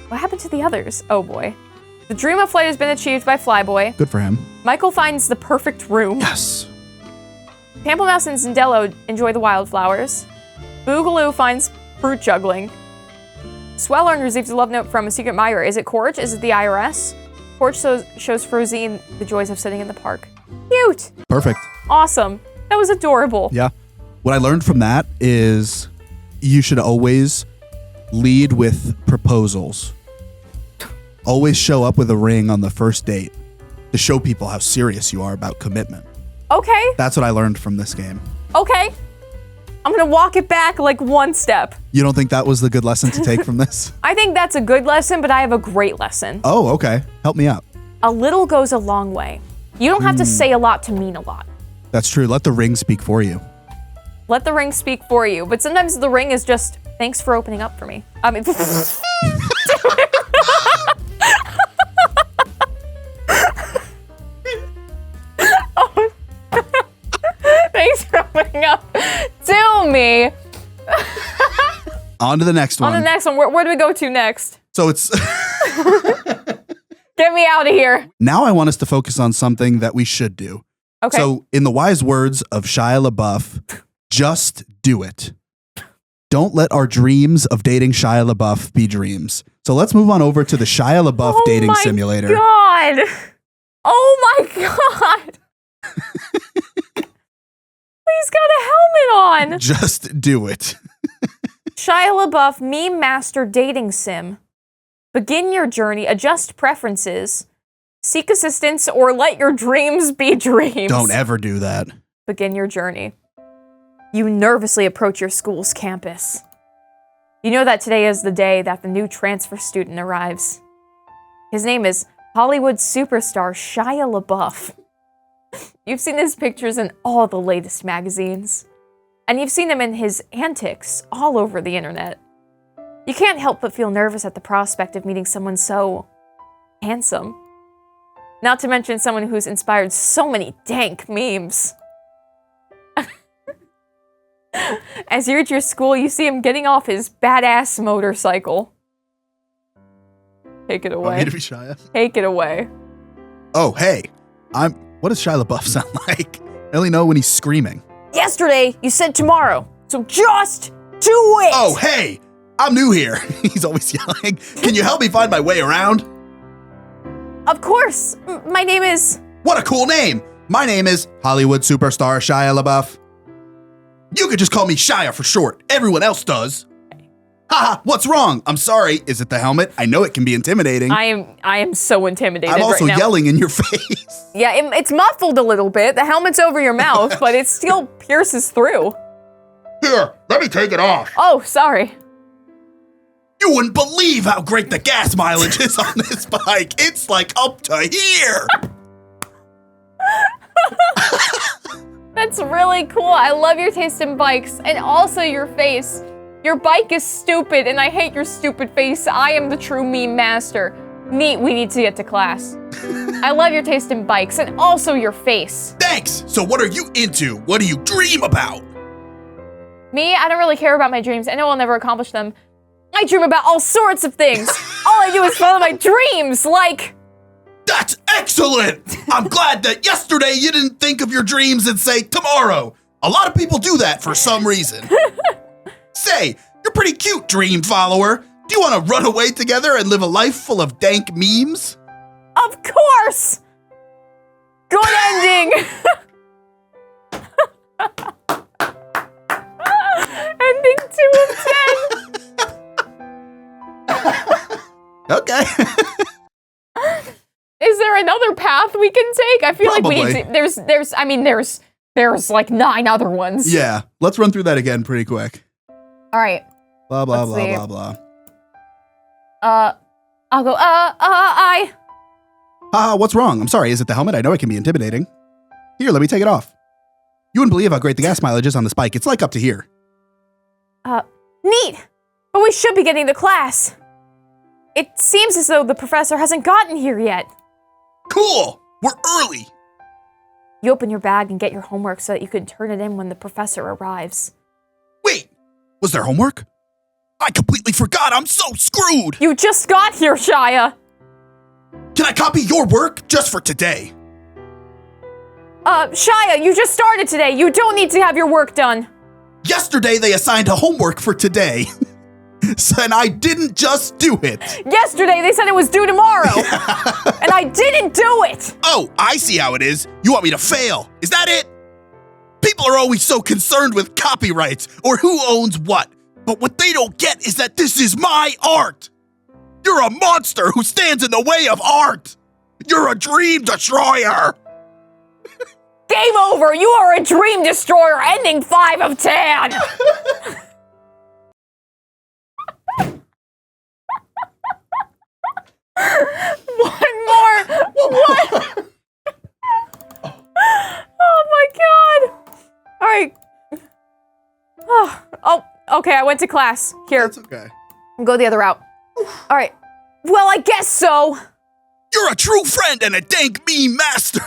What happened to the others? Oh boy. The dream of flight has been achieved by Flyboy.
Good for him.
Michael finds the perfect room.
Yes.
Pamplemouse and Zindello enjoy the wildflowers. Boogaloo finds fruit juggling. Swellern receives a love note from a secret admirer. Is it Corge? Is it the IRS? Corge shows Frozine the joys of sitting in the park. Cute.
Perfect.
Awesome. That was adorable.
Yeah. What I learned from that is you should always lead with proposals Always show up with a ring on the first date to show people how serious you are about commitment.
Okay.
That's what I learned from this game.
Okay. I'm gonna walk it back like one step.
You don't think that was the good lesson to take from this?
I think that's a good lesson, but I have a great lesson.
Oh, okay. Help me out.
A little goes a long way. You don't have to say a lot to mean a lot.
That's true. Let the ring speak for you.
Let the ring speak for you. But sometimes the ring is just, thanks for opening up for me. I mean, oh. Thanks for opening up to me.
On to the next one.
On the next one, where do we go to next?
So it's...
Get me out of here.
Now I want us to focus on something that we should do.
Okay.
So in the wise words of Shia LaBeouf, just do it. Don't let our dreams of dating Shia LaBeouf be dreams. So let's move on over to the Shia LaBeouf dating simulator.
God. Oh my God. He's got a helmet on.
Just do it.
Shia LaBeouf meme master dating sim. Begin your journey, adjust preferences, seek assistance, or let your dreams be dreams.
Don't ever do that.
Begin your journey. You nervously approach your school's campus. You know that today is the day that the new transfer student arrives. His name is Hollywood superstar Shia LaBeouf. You've seen his pictures in all the latest magazines. And you've seen him in his antics all over the internet. You can't help but feel nervous at the prospect of meeting someone so handsome. Not to mention someone who's inspired so many dank memes. As you reach your school, you see him getting off his badass motorcycle. Take it away.
Want me to be Shia?
Take it away.
Oh, hey. What does Shia LaBeouf sound like? I only know when he's screaming.
Yesterday, you said tomorrow, so just do it!
Oh, hey. I'm new here. He's always yelling. Can you help me find my way around?
Of course. My name is...
What a cool name. My name is Hollywood superstar Shia LaBeouf. You could just call me Shia for short. Everyone else does. Haha, what's wrong? I'm sorry. Is it the helmet? I know it can be intimidating.
I am so intimidated
I'm also
right now.
yelling in your face.
Yeah, it's muffled a little bit. The helmet's over your mouth, but it still pierces through.
Here, let me take it off.
Oh, sorry.
You wouldn't believe how great the gas mileage is on this bike. It's like up to here.
That's really cool. I love your taste in bikes and also your face. Your bike is stupid and I hate your stupid face. I am the true meme master. Neat, we need to get to class. I love your taste in bikes and also your face.
Thanks. So what are you into? What do you dream about?
Me, I don't really care about my dreams. I know I'll never accomplish them. I dream about all sorts of things. All I do is follow my dreams, like...
That's excellent! I'm glad that yesterday you didn't think of your dreams and say tomorrow. A lot of people do that for some reason. Say, you're pretty cute, dream follower. Do you want to run away together and live a life full of dank memes?
Of course! Good ending! Ending 2 of 10!
Okay.
Is there another path we can take? I feel
Probably.
like we need to, there's like 9 other ones.
Yeah, let's run through that again pretty quick.
All right.
Blah, blah,
Let's
blah,
see.
blah, blah.
I'll go, I.
What's wrong? I'm sorry, is it the helmet? I know it can be intimidating. Here, let me take it off. You wouldn't believe how great the gas mileage is on this bike. It's like up to here.
Neat. But we should be getting to class. It seems as though the professor hasn't gotten here yet.
Cool! We're early!
You open your bag and get your homework so that you can turn it in when the professor arrives.
Wait! Was there homework? I completely forgot! I'm so screwed!
You just got here, Shia!
Can I copy your work just for today?
Shia, you just started today. You don't need to have your work done.
Yesterday they assigned a homework for today. And I didn't just do it.
Yesterday they said it was due tomorrow. And I didn't do it.
Oh, I see how it is. You want me to fail. Is that it? People are always so concerned with copyrights or who owns what. But what they don't get is that this is my art. You're a monster who stands in the way of art! You're a dream destroyer!
Game over! You are a dream destroyer, ending 5 of 10! One more! What? Oh my god! Alright. Oh, okay, I went to class. Here.
That's okay.
Go the other route. Alright. Well, I guess so.
You're a true friend and a dank meme master!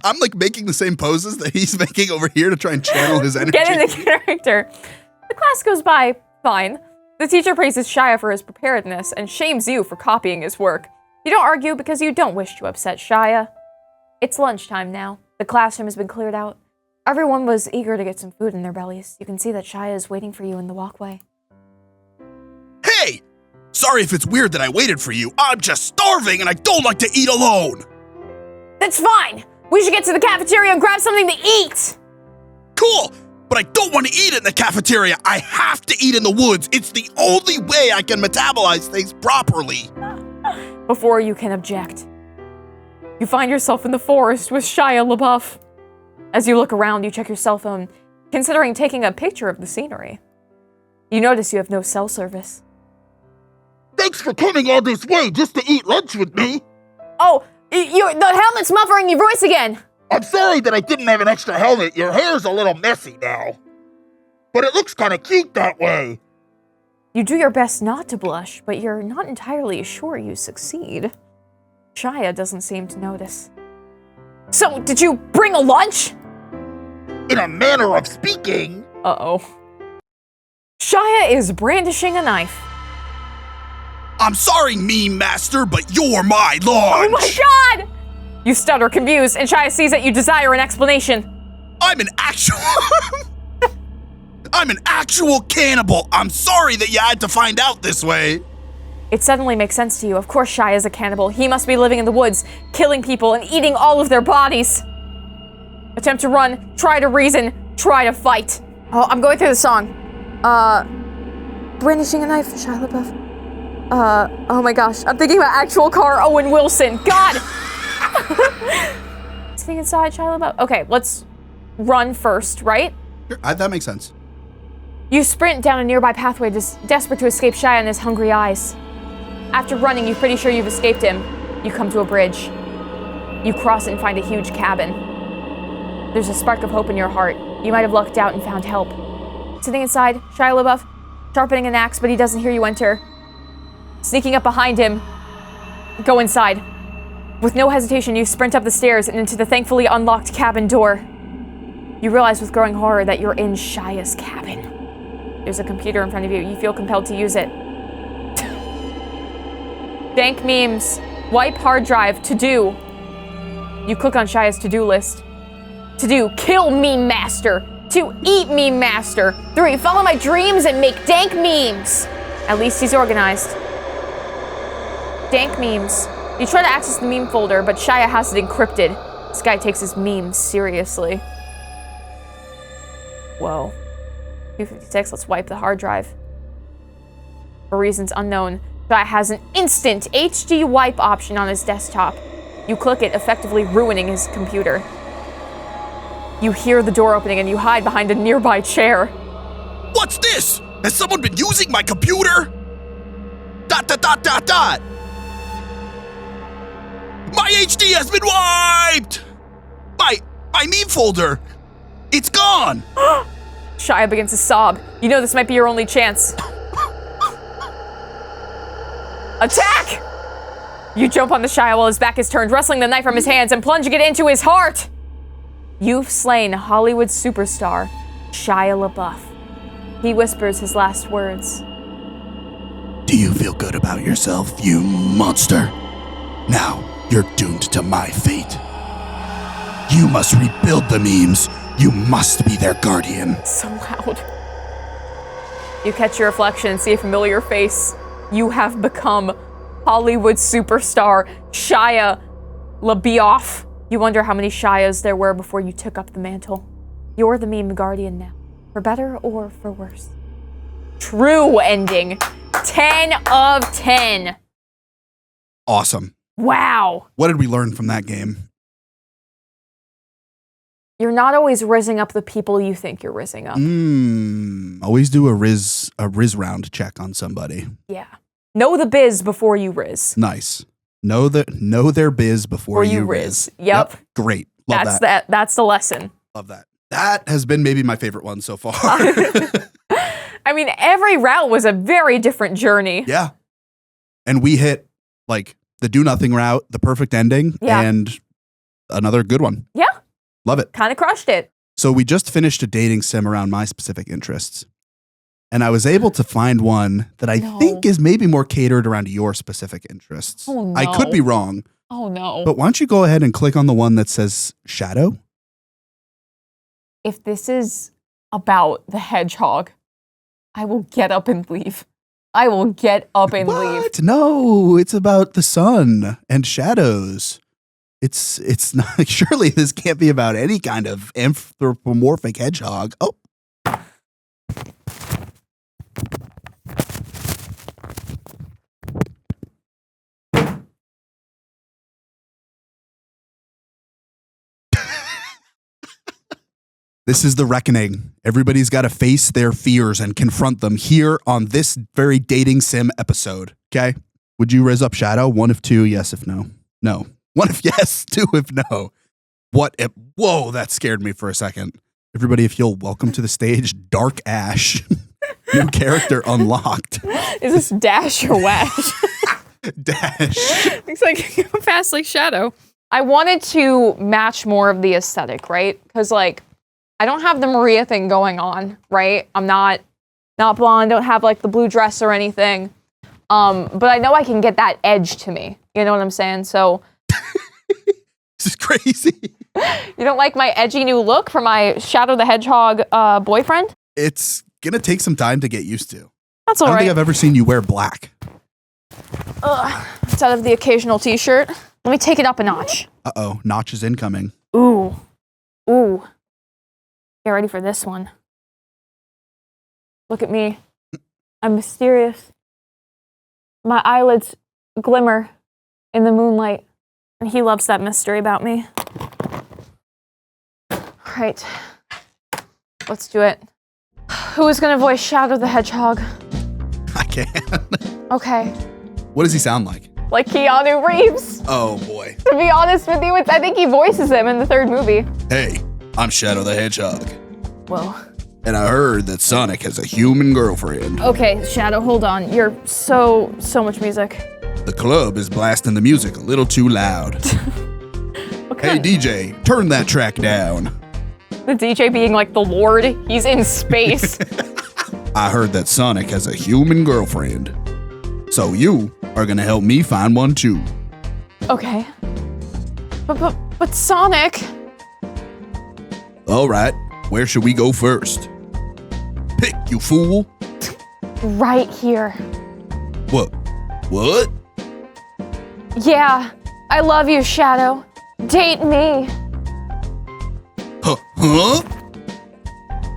I'm like making the same poses that he's making over here to try and channel his energy.
Get in the character. The class goes by fine. The teacher praises Shia for his preparedness and shames you for copying his work. You don't argue because you don't wish to upset Shia. It's lunchtime now. The classroom has been cleared out. Everyone was eager to get some food in their bellies. You can see that Shia is waiting for you in the walkway.
Hey! Sorry if it's weird that I waited for you. I'm just starving and I don't like to eat alone.
That's fine! We should get to the cafeteria and grab something to eat!
Cool! But I don't want to eat in the cafeteria. I have to eat in the woods. It's the only way I can metabolize things properly.
Before you can object, you find yourself in the forest with Shia LaBeouf. As you look around, you check your cell phone, considering taking a picture of the scenery. You notice you have no cell service.
Thanks for coming all this way just to eat lunch with me.
Oh, the helmet's muffling your voice again.
I'm sorry that I didn't have an extra helmet. Your hair's a little messy now. But it looks kind of cute that way.
You do your best not to blush, but you're not entirely sure you succeed. Shia doesn't seem to notice. So, did you bring a lunch?
In a manner of speaking.
Uh-oh. Shia is brandishing a knife.
I'm sorry, meme master, but you're my lunch.
Oh my god! You stutter, confused, and Shia sees that you desire an explanation.
I'm an actual... I'm an actual cannibal. I'm sorry that you had to find out this way.
It suddenly makes sense to you. Of course Shia is a cannibal. He must be living in the woods, killing people and eating all of their bodies. Attempt to run, try to reason, try to fight. Oh, I'm going through the song. Brandishing a knife, Shia LaBeouf. Oh my gosh. I'm thinking about actual car Owen Wilson. God! Sitting inside, Shia LaBeouf. Okay, let's run first, right?
Sure, that makes sense.
You sprint down a nearby pathway, just desperate to escape Shia and his hungry eyes. After running, you're pretty sure you've escaped him. You come to a bridge. You cross it and find a huge cabin. There's a spark of hope in your heart. You might have lucked out and found help. Sitting inside, Shia LaBeouf, sharpening an axe, but he doesn't hear you enter. Sneaking up behind him, go inside. With no hesitation, you sprint up the stairs and into the thankfully unlocked cabin door. You realize with growing horror that you're in Shia's cabin. There's a computer in front of you. You feel compelled to use it. Dank memes. Wipe hard drive. To do. You click on Shia's to-do list. To do. Kill meme master. To eat meme master. 3. Follow my dreams and make dank memes. At least he's organized. Dank memes. You try to access the meme folder, but Shia has it encrypted. This guy takes his memes seriously. Whoa. 256, let's wipe the hard drive. For reasons unknown, Shia has an instant HD wipe option on his desktop. You click it, effectively ruining his computer. You hear the door opening and you hide behind a nearby chair.
What's this? Has someone been using my computer? ... My HD has been wiped! My meme folder! It's gone!
Shia begins to sob. You know this might be your only chance. Attack! You jump on the Shia while his back is turned, wrestling the knife from his hands and plunging it into his heart. You've slain Hollywood superstar Shia LaBeouf. He whispers his last words.
Do you feel good about yourself, you monster? Now, you're doomed to my fate. You must rebuild the memes. You must be their guardian.
So loud. You catch your reflection and see a familiar face. You have become Hollywood superstar Shia LaBeouf. You wonder how many Shias there were before you took up the mantle. You're the meme guardian now, for better or for worse. True ending. 10 of 10.
Awesome.
Wow.
What did we learn from that game?
You're not always rizzing up the people you think you're rizzing up.
Always do a rizz round check on somebody.
Yeah. Know the biz before you rizz.
Nice. Know their biz before you rizz.
Yep.
Great. Love that.
That's the lesson.
Love that. That has been maybe my favorite one so far.
I mean, every route was a very different journey.
Yeah. And we hit like the do nothing route, the perfect ending, and another good one.
Yeah.
Love it.
Kind of crushed it.
So we just finished a dating sim around my specific interests. And I was able to find one that I think is maybe more catered around your specific interests.
Oh, no.
I could be wrong.
Oh, no.
But why don't you go ahead and click on the one that says Shadow?
If this is about the hedgehog, I will get up and leave. I will get up and leave.
No, it's about the sun and shadows. It's not, surely this can't be about any kind of anthropomorphic hedgehog. Oh. This is the reckoning. Everybody's got to face their fears and confront them here on this very dating sim episode. Okay? Would you rizz up Shadow? 1 if 2, yes if no. No. 1 if yes, 2 if no. What if? Whoa, that scared me for a second. Everybody, if you'll welcome to the stage, Dark Ash. New character unlocked.
Is this Dash or Wash?
Dash.
Looks like you go past like Shadow. I wanted to match more of the aesthetic, right? Because like, I don't have the Maria thing going on, right? I'm not blonde, don't have like the blue dress or anything. But I know I can get that edge to me. You know what I'm saying? So
this is crazy.
You don't like my edgy new look for my Shadow the Hedgehog boyfriend?
It's gonna take some time to get used to.
That's all right.
I don't think I've ever seen you wear black.
Instead of the occasional t-shirt. Let me take it up a notch.
Uh-oh, notch is incoming.
Ooh. Ooh. Get ready for this one. Look at me. I'm mysterious. My eyelids glimmer in the moonlight, and he loves that mystery about me. All right. Let's do it. Who is going to voice Shadow the Hedgehog?
I can.
Okay.
What does he sound like?
Like Keanu Reeves.
Oh, boy.
To be honest with you, I think he voices him in the 3rd movie.
Hey, I'm Shadow the Hedgehog.
Whoa.
And I heard that Sonic has a human girlfriend.
Okay, Shadow, hold on. You're so much music.
The club is blasting the music a little too loud. Hey, DJ, turn that track down.
The DJ being like the Lord, he's in space.
I heard that Sonic has a human girlfriend. So you are gonna help me find one too.
Okay. But Sonic.
All right, where should we go first? Pick, you fool.
Right here.
What? What?
Yeah, I love you, Shadow. Date me.
Huh?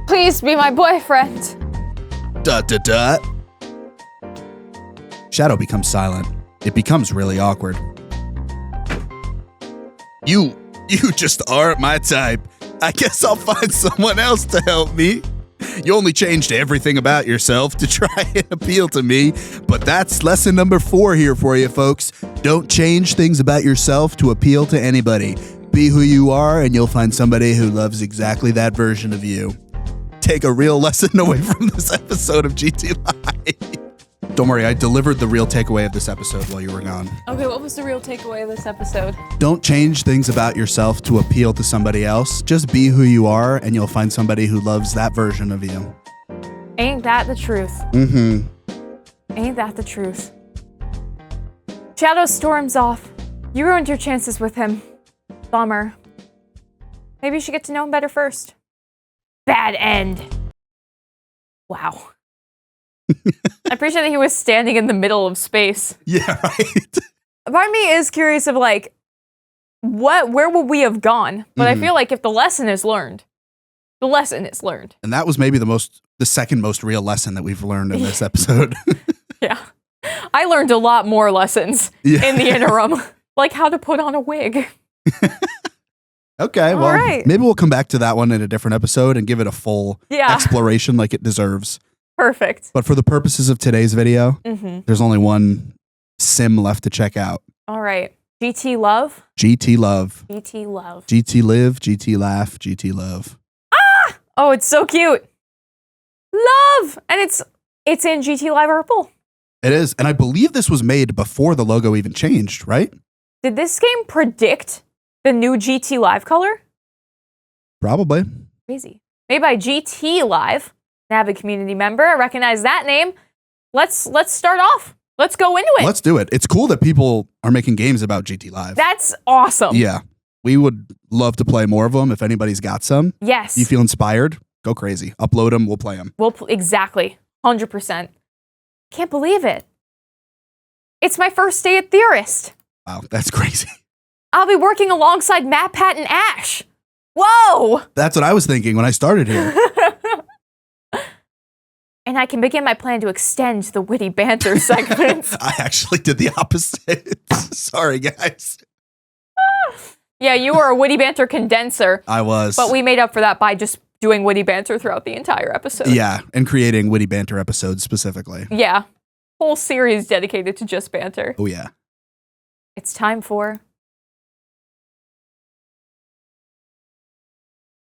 Please be my boyfriend. ...
Shadow becomes silent. It becomes really awkward. You just aren't my type. I guess I'll find someone else to help me. You only changed everything about yourself to try and appeal to me, but that's lesson number 4 here for you, folks. Don't change things about yourself to appeal to anybody. Be who you are, and you'll find somebody who loves exactly that version of you. Take a real lesson away from this episode of GTLove. Don't worry, I delivered the real takeaway of this episode while you were gone.
Okay, what was the real takeaway of this episode?
Don't change things about yourself to appeal to somebody else. Just be who you are, and you'll find somebody who loves that version of you.
Ain't that the truth?
Mm-hmm.
Ain't that the truth? Shadow storms off. You ruined your chances with him. Bummer. Maybe you should get to know him better first. Bad end. Wow. I appreciate that he was standing in the middle of space.
Yeah, right.
Part of me is curious of like, where would we have gone? But I feel like if the lesson is learned, the lesson is learned.
And that was maybe the second most real lesson that we've learned in this episode.
Yeah. I learned a lot more lessons
Yeah.
in the interim, like how to put on a wig.
Okay,
All
well,
right.
maybe we'll come back to that one in a different episode and give it a full exploration like it deserves.
Perfect.
But for the purposes of today's video,
Mm-hmm.
there's only one sim left to check out.
All right. GTLove.
GTLove.
GTLove.
GT Live, GT Laugh, GT Love.
Oh, it's so cute. Love! And it's in GT Live Purple.
It is. And I believe this was made before the logo even changed, right?
Did this game predict the new GT Live color?
Probably.
Crazy. Made by GT Live, an avid community member. I recognize that name. Let's start off. Let's go into it.
Let's do it. It's cool that people are making games about GT Live.
That's awesome.
Yeah. We would love to play more of them. If anybody's got some,
Yes.
you feel inspired, go crazy. Upload them, we'll play them.
Exactly. 100%. Can't believe it. It's my first day at Theorist.
Wow, that's crazy.
I'll be working alongside Matt, Pat, and Ash. Whoa!
That's what I was thinking when I started here.
And I can begin my plan to extend the witty banter segments.
I actually did the opposite. Sorry, guys.
Yeah, you were a witty banter condenser.
I was.
But we made up for that by just doing witty banter throughout the entire episode.
Yeah, and creating witty banter episodes specifically.
Yeah. Whole series dedicated to just banter.
Oh, yeah.
It's time for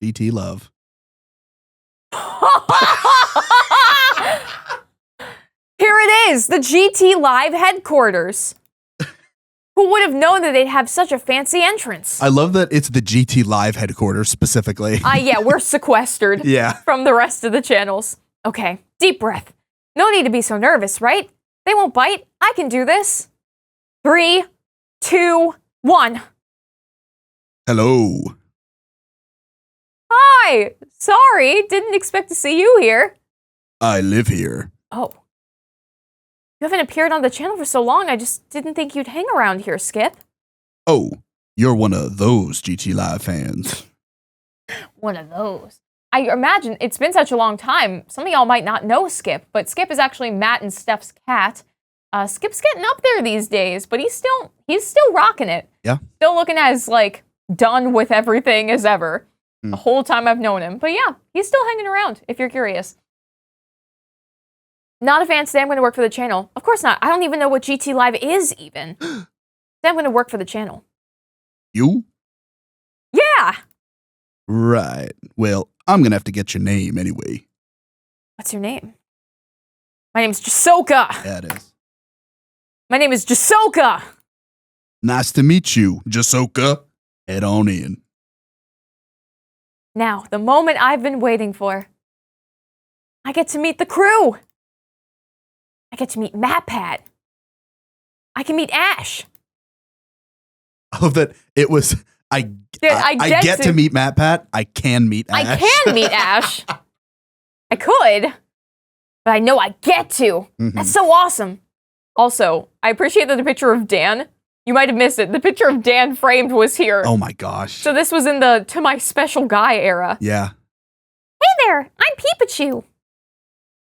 GT Love.
Here it is, the GT Live headquarters. Who would have known that they'd have such a fancy entrance?
I love that it's the GT Live headquarters specifically.
Yeah, we're sequestered
Yeah.
from the rest of the channels. Okay, deep breath. No need to be so nervous, right? They won't bite. I can do this. 3, 2, 1.
Hello.
Hi! Sorry, didn't expect to see you here.
I live here.
Oh. You haven't appeared on the channel for so long, I just didn't think you'd hang around here, Skip.
Oh, you're one of those GT Live fans.
One of those.
I imagine it's been such a long time, some of y'all might not know Skip, but Skip is actually Matt and Steph's cat. Skip's getting up there these days, but he's still rocking it.
Yeah.
Still looking as, like, done with everything as ever. The whole time I've known him. But yeah, he's still hanging around, if you're curious. Not a fan, today I'm going to work for the channel. Of course not. I don't even know what GT Live is, even. Today I'm going to work for the channel.
You?
Yeah!
Right. Well, I'm going to have to get your name anyway.
What's your name? My name's Jasoka!
Yeah, it is.
My name is Jasoka!
Nice to meet you, Jasoka. Head on in.
Now, the moment I've been waiting for. I get to meet the crew! I get to meet MatPat. I can meet Ash.
I love that it was, I get to meet MatPat. I can meet Ash.
I can meet Ash. I could, but I know I get to. That's so awesome. Also, I appreciate that the picture of Dan, you might have missed it, the picture of Dan framed was here.
Oh my gosh.
So this was in the To My Special Guy era.
Yeah.
Hey there, I'm Peepachu.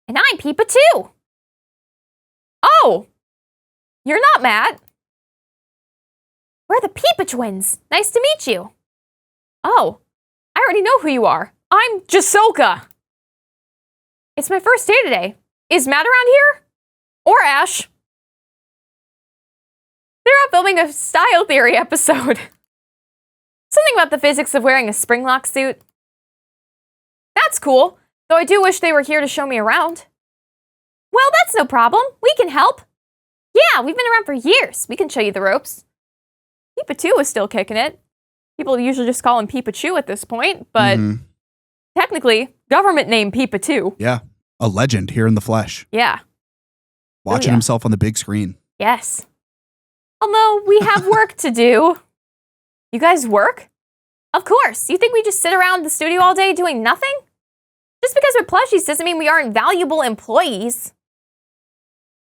And I'm Peepa too.
Oh, you're not Matt.
We're the Peepa twins. Nice to meet you.
Oh, I already know who you are. I'm Jasoka. It's my first day today. Is Matt around here? Or Ash? They're out filming a style theory episode. Something about the physics of wearing a springlock suit. That's cool, though I do wish they were here to show me around.
Well, that's no problem. We can help. Yeah, we've been around for years.
We can show you the ropes. Peepa2 is still kicking it. People usually just call him Peepachu at this point, but technically, government name Peepa2.
Yeah. A legend here in the flesh.
Yeah.
Watching himself on the big screen.
Yes. Although we have work to do. You guys work?
Of course. You think we just sit around the studio all day doing nothing? Just because we're plushies doesn't mean we aren't valuable employees.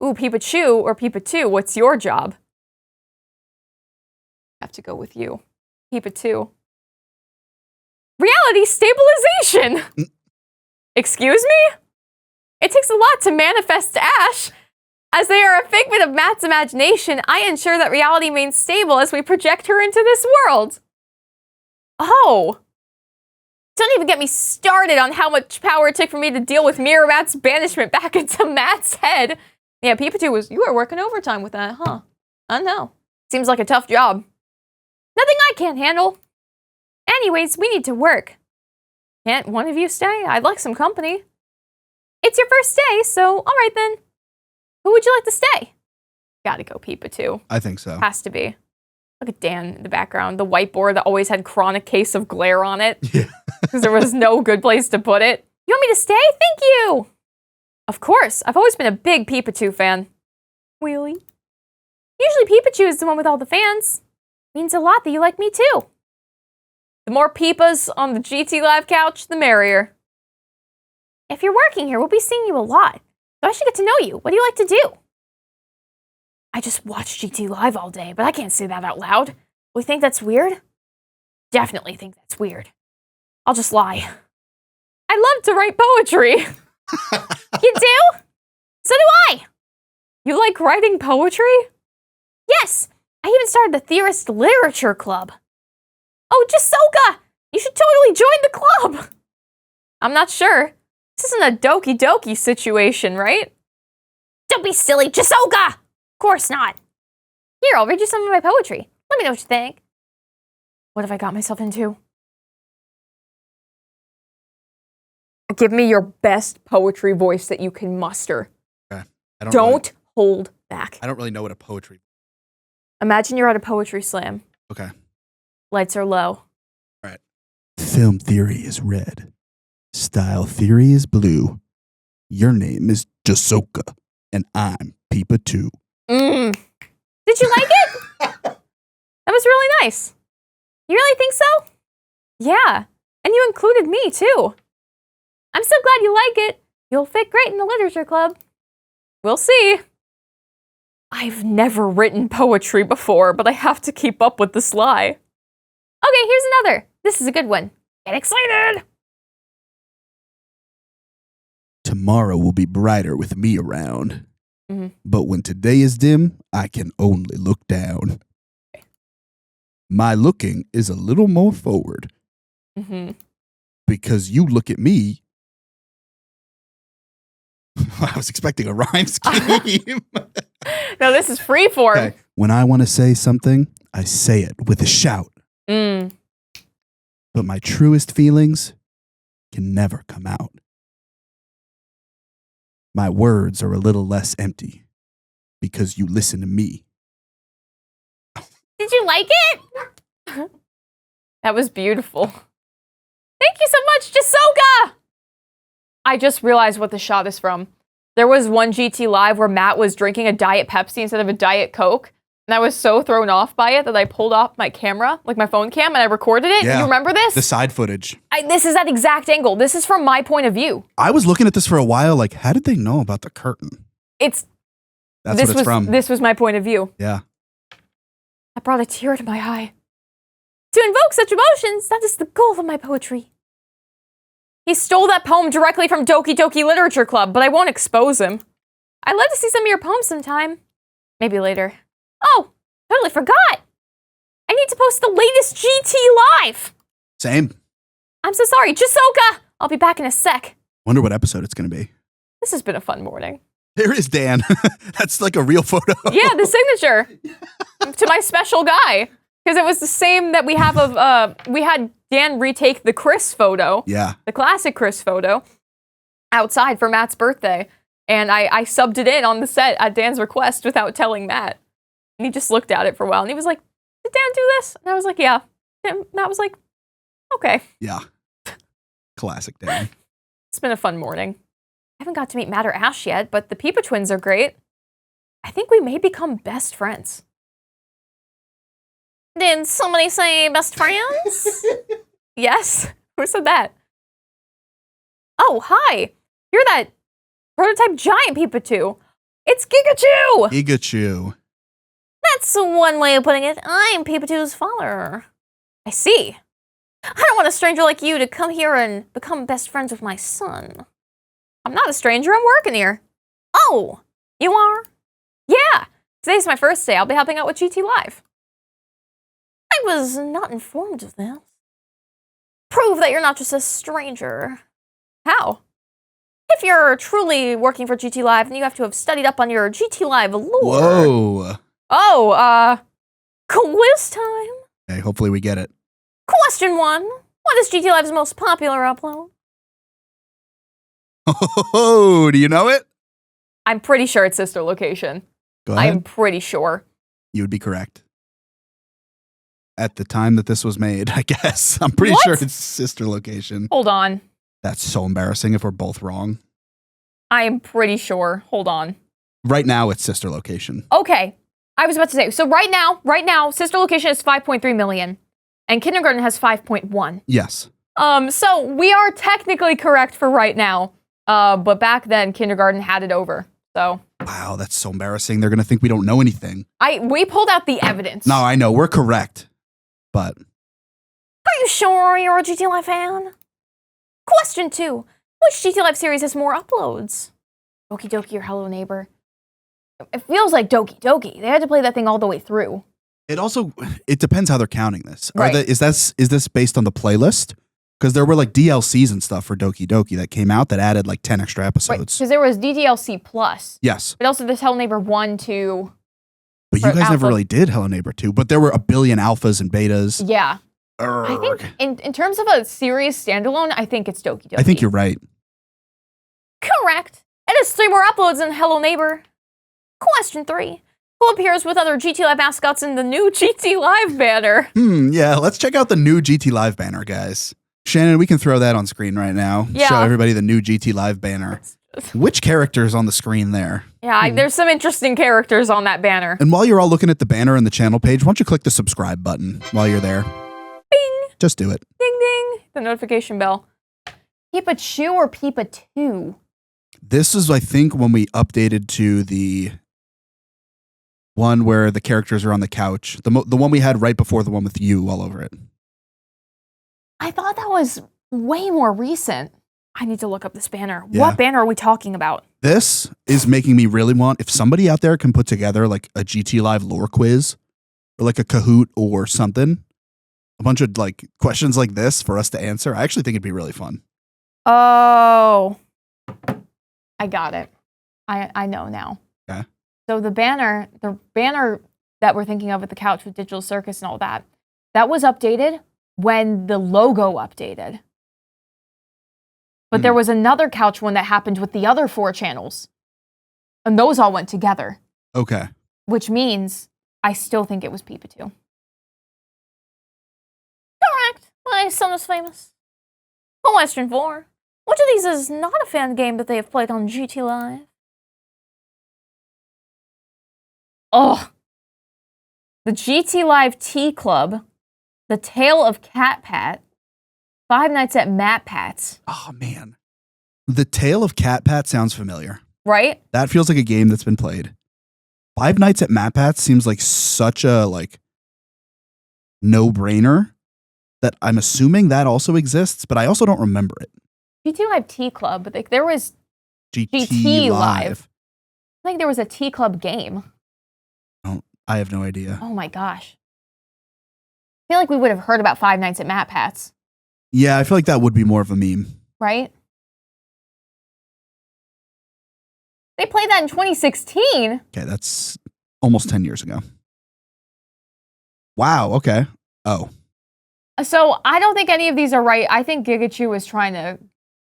Ooh, Peepachu or Peepa2, what's your job? Have to go with you. Peepa2. Reality stabilization! Excuse me? It takes a lot to manifest Ash.
As they are a figment of Matt's imagination, I ensure that reality remains stable as we project her into this world. Oh. Don't even get me started on how much power it took for me to deal with Mirror Matt's banishment back into Matt's head. Yeah, Peep2 you were working overtime with that, huh? I know. Seems like a tough job. Nothing I can't handle. Anyways, we need to work. Can't one of you stay? I'd like some company. It's your first day, so all right then. Who would you like to stay? Gotta go Peep2.
I think so.
Has to be. Look at Dan in the background, the whiteboard that always had chronic case of glare on it.
Yeah.
Because there was no good place to put it. You want me to stay? Thank you! Of course, I've always been a big Peep2 fan. Really? Usually Peep2 is the one with all the fans. Means a lot that you like me too. The more Peepas on the GTLove couch, the merrier. If you're working here, we'll be seeing you a lot. So I should get to know you. What do you like to do? I just watch GTLove all day, but I can't say that out loud. We think that's weird? Definitely think that's weird. I'll just lie. I love to write poetry. You do? So do I. You like writing poetry? Yes. I even started the Theorist Literature Club. Oh, Jasoka! You should totally join the club. I'm not sure. This isn't a Doki Doki situation, right?
Don't be silly, Jasoka! Of course not.
Here, I'll read you some of my poetry. Let me know what you think. What have I got myself into? Give me your best poetry voice that you can muster.
Okay.
Don't hold back.
I don't really know what a poetry.
Imagine you're at a poetry slam.
Okay.
Lights are low.
All right. Film theory is red. Style theory is blue. Your name is Jasoka, and I'm Peep2.
Did you like it? That was really nice. You really think so? Yeah, and you included me too. I'm so glad you like it. You'll fit great in the literature club. We'll see. I've never written poetry before, but I have to keep up with the sly. Okay, here's another. This is a good one. Get excited!
Tomorrow will be brighter with me around.
Mm-hmm.
But when today is dim, I can only look down. My looking is a little more forward.
Mm-hmm.
Because you look at me. I was expecting a rhyme scheme.
No, this is freeform.
Okay. When I want to say something, I say it with a shout. But my truest feelings can never come out. My words are a little less empty because you listen to me.
Did you like it?
That was beautiful. Thank you so much, Jasoka! I just realized what the shot is from. There was one GTLove where Matt was drinking a Diet Pepsi instead of a Diet Coke. And I was so thrown off by it that I pulled off my camera, like my phone cam, and I recorded it.
Yeah.
You remember this?
The side footage.
This is that exact angle. This is from my point of view.
I was looking at this for a while, like, how did they know about the curtain?
That's
what it's from.
This was my point of view.
Yeah.
I brought a tear to my eye. To invoke such emotions, that is the goal of my poetry. He stole that poem directly from Doki Doki Literature Club, but I won't expose him. I'd love to see some of your poems sometime. Maybe later. Oh, totally forgot. I need to post the latest GTLove.
Same.
I'm so sorry. Jasoka! I'll be back in a sec.
Wonder what episode it's going to be.
This has been a fun morning.
There is Dan. That's like a real photo.
Yeah, the signature to my special guy. Because it was the same that we have of, we had Dan retake the Chris photo.
Yeah.
The classic Chris photo outside for Matt's birthday. And I subbed it in on the set at Dan's request without telling Matt. And he just looked at it for a while and he was like, did Dan do this? And I was like, yeah. And Matt was like, okay.
Yeah. Classic Dan.
It's been a fun morning. I haven't got to meet Matt or Ash yet, but the Peepa twins are great. I think we may become best friends.
Did somebody say best friends?
Yes? Who said that? Oh, hi. You're that prototype giant Peepa-2. It's Gigachu!
Gigachu.
That's one way of putting it. I'm Peep2's father.
I see.
I don't want a stranger like you to come here and become best friends with my son.
I'm not a stranger, I'm working here.
Oh, you are?
Yeah. Today's my first day. I'll be helping out with GTLove.
I was not informed of this.
Prove that you're not just a stranger. How? If you're truly working for GTLove, then you have to have studied up on your GTLove lore.
Whoa.
Oh, quiz time.
Okay, hopefully we get it.
Question 1. What is GTLove's most popular upload?
Oh, do you know it?
I'm pretty sure it's Sister Location.
Go ahead.
I'm pretty sure.
You would be correct. At the time that this was made, I guess. I'm pretty sure it's Sister Location.
Hold on.
That's so embarrassing if we're both wrong.
I am pretty sure. Hold on.
Right now, it's Sister Location.
Okay. I was about to say, so right now, Sister Location is 5.3 million, and Kindergarten has 5.1.
Yes.
So we are technically correct for right now, but back then, Kindergarten had it over, so.
Wow, that's so embarrassing. They're going to think we don't know anything.
We pulled out the evidence.
No, I know. We're correct. But.
Are you sure you're a GTLove fan? Question 2. Which GTLove series has more uploads? Doki Doki or Hello Neighbor? It feels like Doki Doki. They had to play that thing all the way through.
It depends how they're counting this.
Right.
Is this based on the playlist? Because there were like DLCs and stuff for Doki Doki that came out that added like 10 extra
Right,
episodes.
because there was DDLC Plus.
Yes.
But also there's Hello Neighbor 1, 2.
But you guys never
alpha.
really did Hello Neighbor 2. But there were a billion alphas and betas.
Yeah.
Urgh.
I think in terms of a series standalone, I think it's Doki Doki.
I think you're right.
Correct. It has 3 more uploads than Hello Neighbor. Question 3. Who appears with other GTLove mascots in the new GTLove banner?
Yeah, let's check out the new GTLove banner, guys. Shannon, we can throw that on screen right now.
Yeah.
Show everybody the new GTLove banner. Which character's on the screen there?
Yeah, there's some interesting characters on that banner.
And while you're all looking at the banner and the channel page, why don't you click the subscribe button while you're there?
Bing!
Just do it.
Ding ding! The notification bell. Peepa-Chew or Peepa-Two?
This is, I think, when we updated to the one where the characters are on the couch. The one we had right before the one with you all over it.
I thought that was way more recent. I need to look up this banner.
Yeah.
What banner are we talking about?
This is making me really want, if somebody out there can put together like a GTLove lore quiz or like a Kahoot or something, a bunch of like questions like this for us to answer, I actually think it'd be really fun.
Oh, I got it. I know now.
Okay.
So the banner that we're thinking of with the couch with Digital Circus and all that, that was updated when the logo updated. But there was another couch one that happened with the other 4 channels. And those all went together.
Okay.
Which means I still think it was Peepa-Two.
Correct. My son is famous.
Question 4.
Which of these is not a fan game that they have played on GTLove?
Oh. The GTLove Tea Club, The Tale of Cat Pat, Five Nights at Matt Pat's.
Oh, man. The Tale of Cat Pat sounds familiar.
Right?
That feels like a game that's been played. Five Nights at Matt Pat's seems like such a like no-brainer that I'm assuming that also exists, but I also don't remember it.
GTLove Tea Club, but there was
GTLove.
I think there was a Tea Club game.
Oh, I have no idea.
Oh my gosh. I feel like we would have heard about Five Nights at Matt Pat's.
Yeah, I feel like that would be more of a meme.
Right? They played that in 2016.
Okay, that's almost 10 years ago. Wow, okay. Oh.
So I don't think any of these are right. I think Gigachu was trying to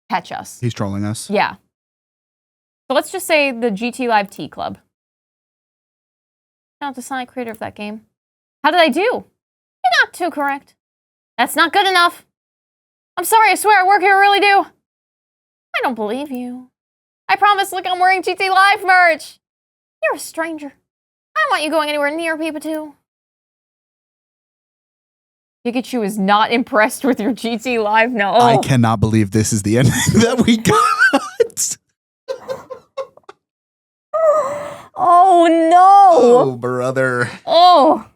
catch us.
He's trolling us.
Yeah. So let's just say the GTLove Tea Club. Shout out to Sonic, creator of that game. How did I do?
You're not too correct.
That's not good enough. I'm sorry, I swear I work here, I really do.
I don't believe you.
I promise, look, I'm wearing GTLove merch.
You're a stranger. I don't want you going anywhere near Peepa-Two.
Pikachu is not impressed with your GTLove, no.
I cannot believe this is the ending that we got.
Oh, no.
Oh, brother.
Oh.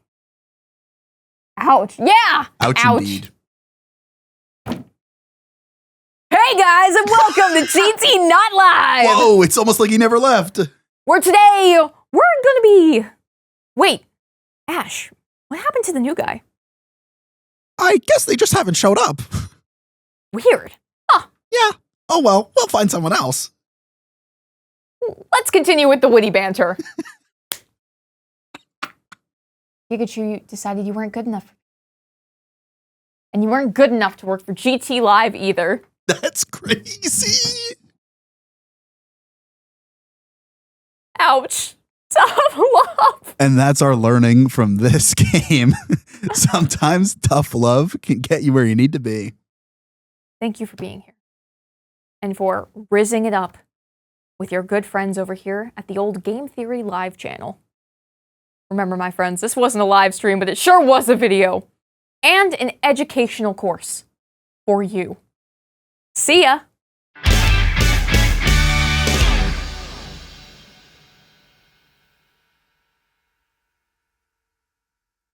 Ouch. Yeah.
Ouch. Indeed.
Hey guys, and welcome to GT Not Live.
Whoa, it's almost like he never left.
Where today we're gonna be... Wait, Ash, what happened to the new guy?
I guess they just haven't showed up.
Weird. Huh.
Yeah. Oh well, we'll find someone else.
Let's continue with the witty banter. Pikachu, you decided you weren't good enough. And you weren't good enough to work for GTLove either.
That's crazy.
Ouch. Tough love.
And that's our learning from this game. Sometimes tough love can get you where you need to be.
Thank you for being here. And for rizzing it up with your good friends over here at the old Game Theory Live channel. Remember, my friends, this wasn't a live stream, but it sure was a video. And an educational course for you. See ya!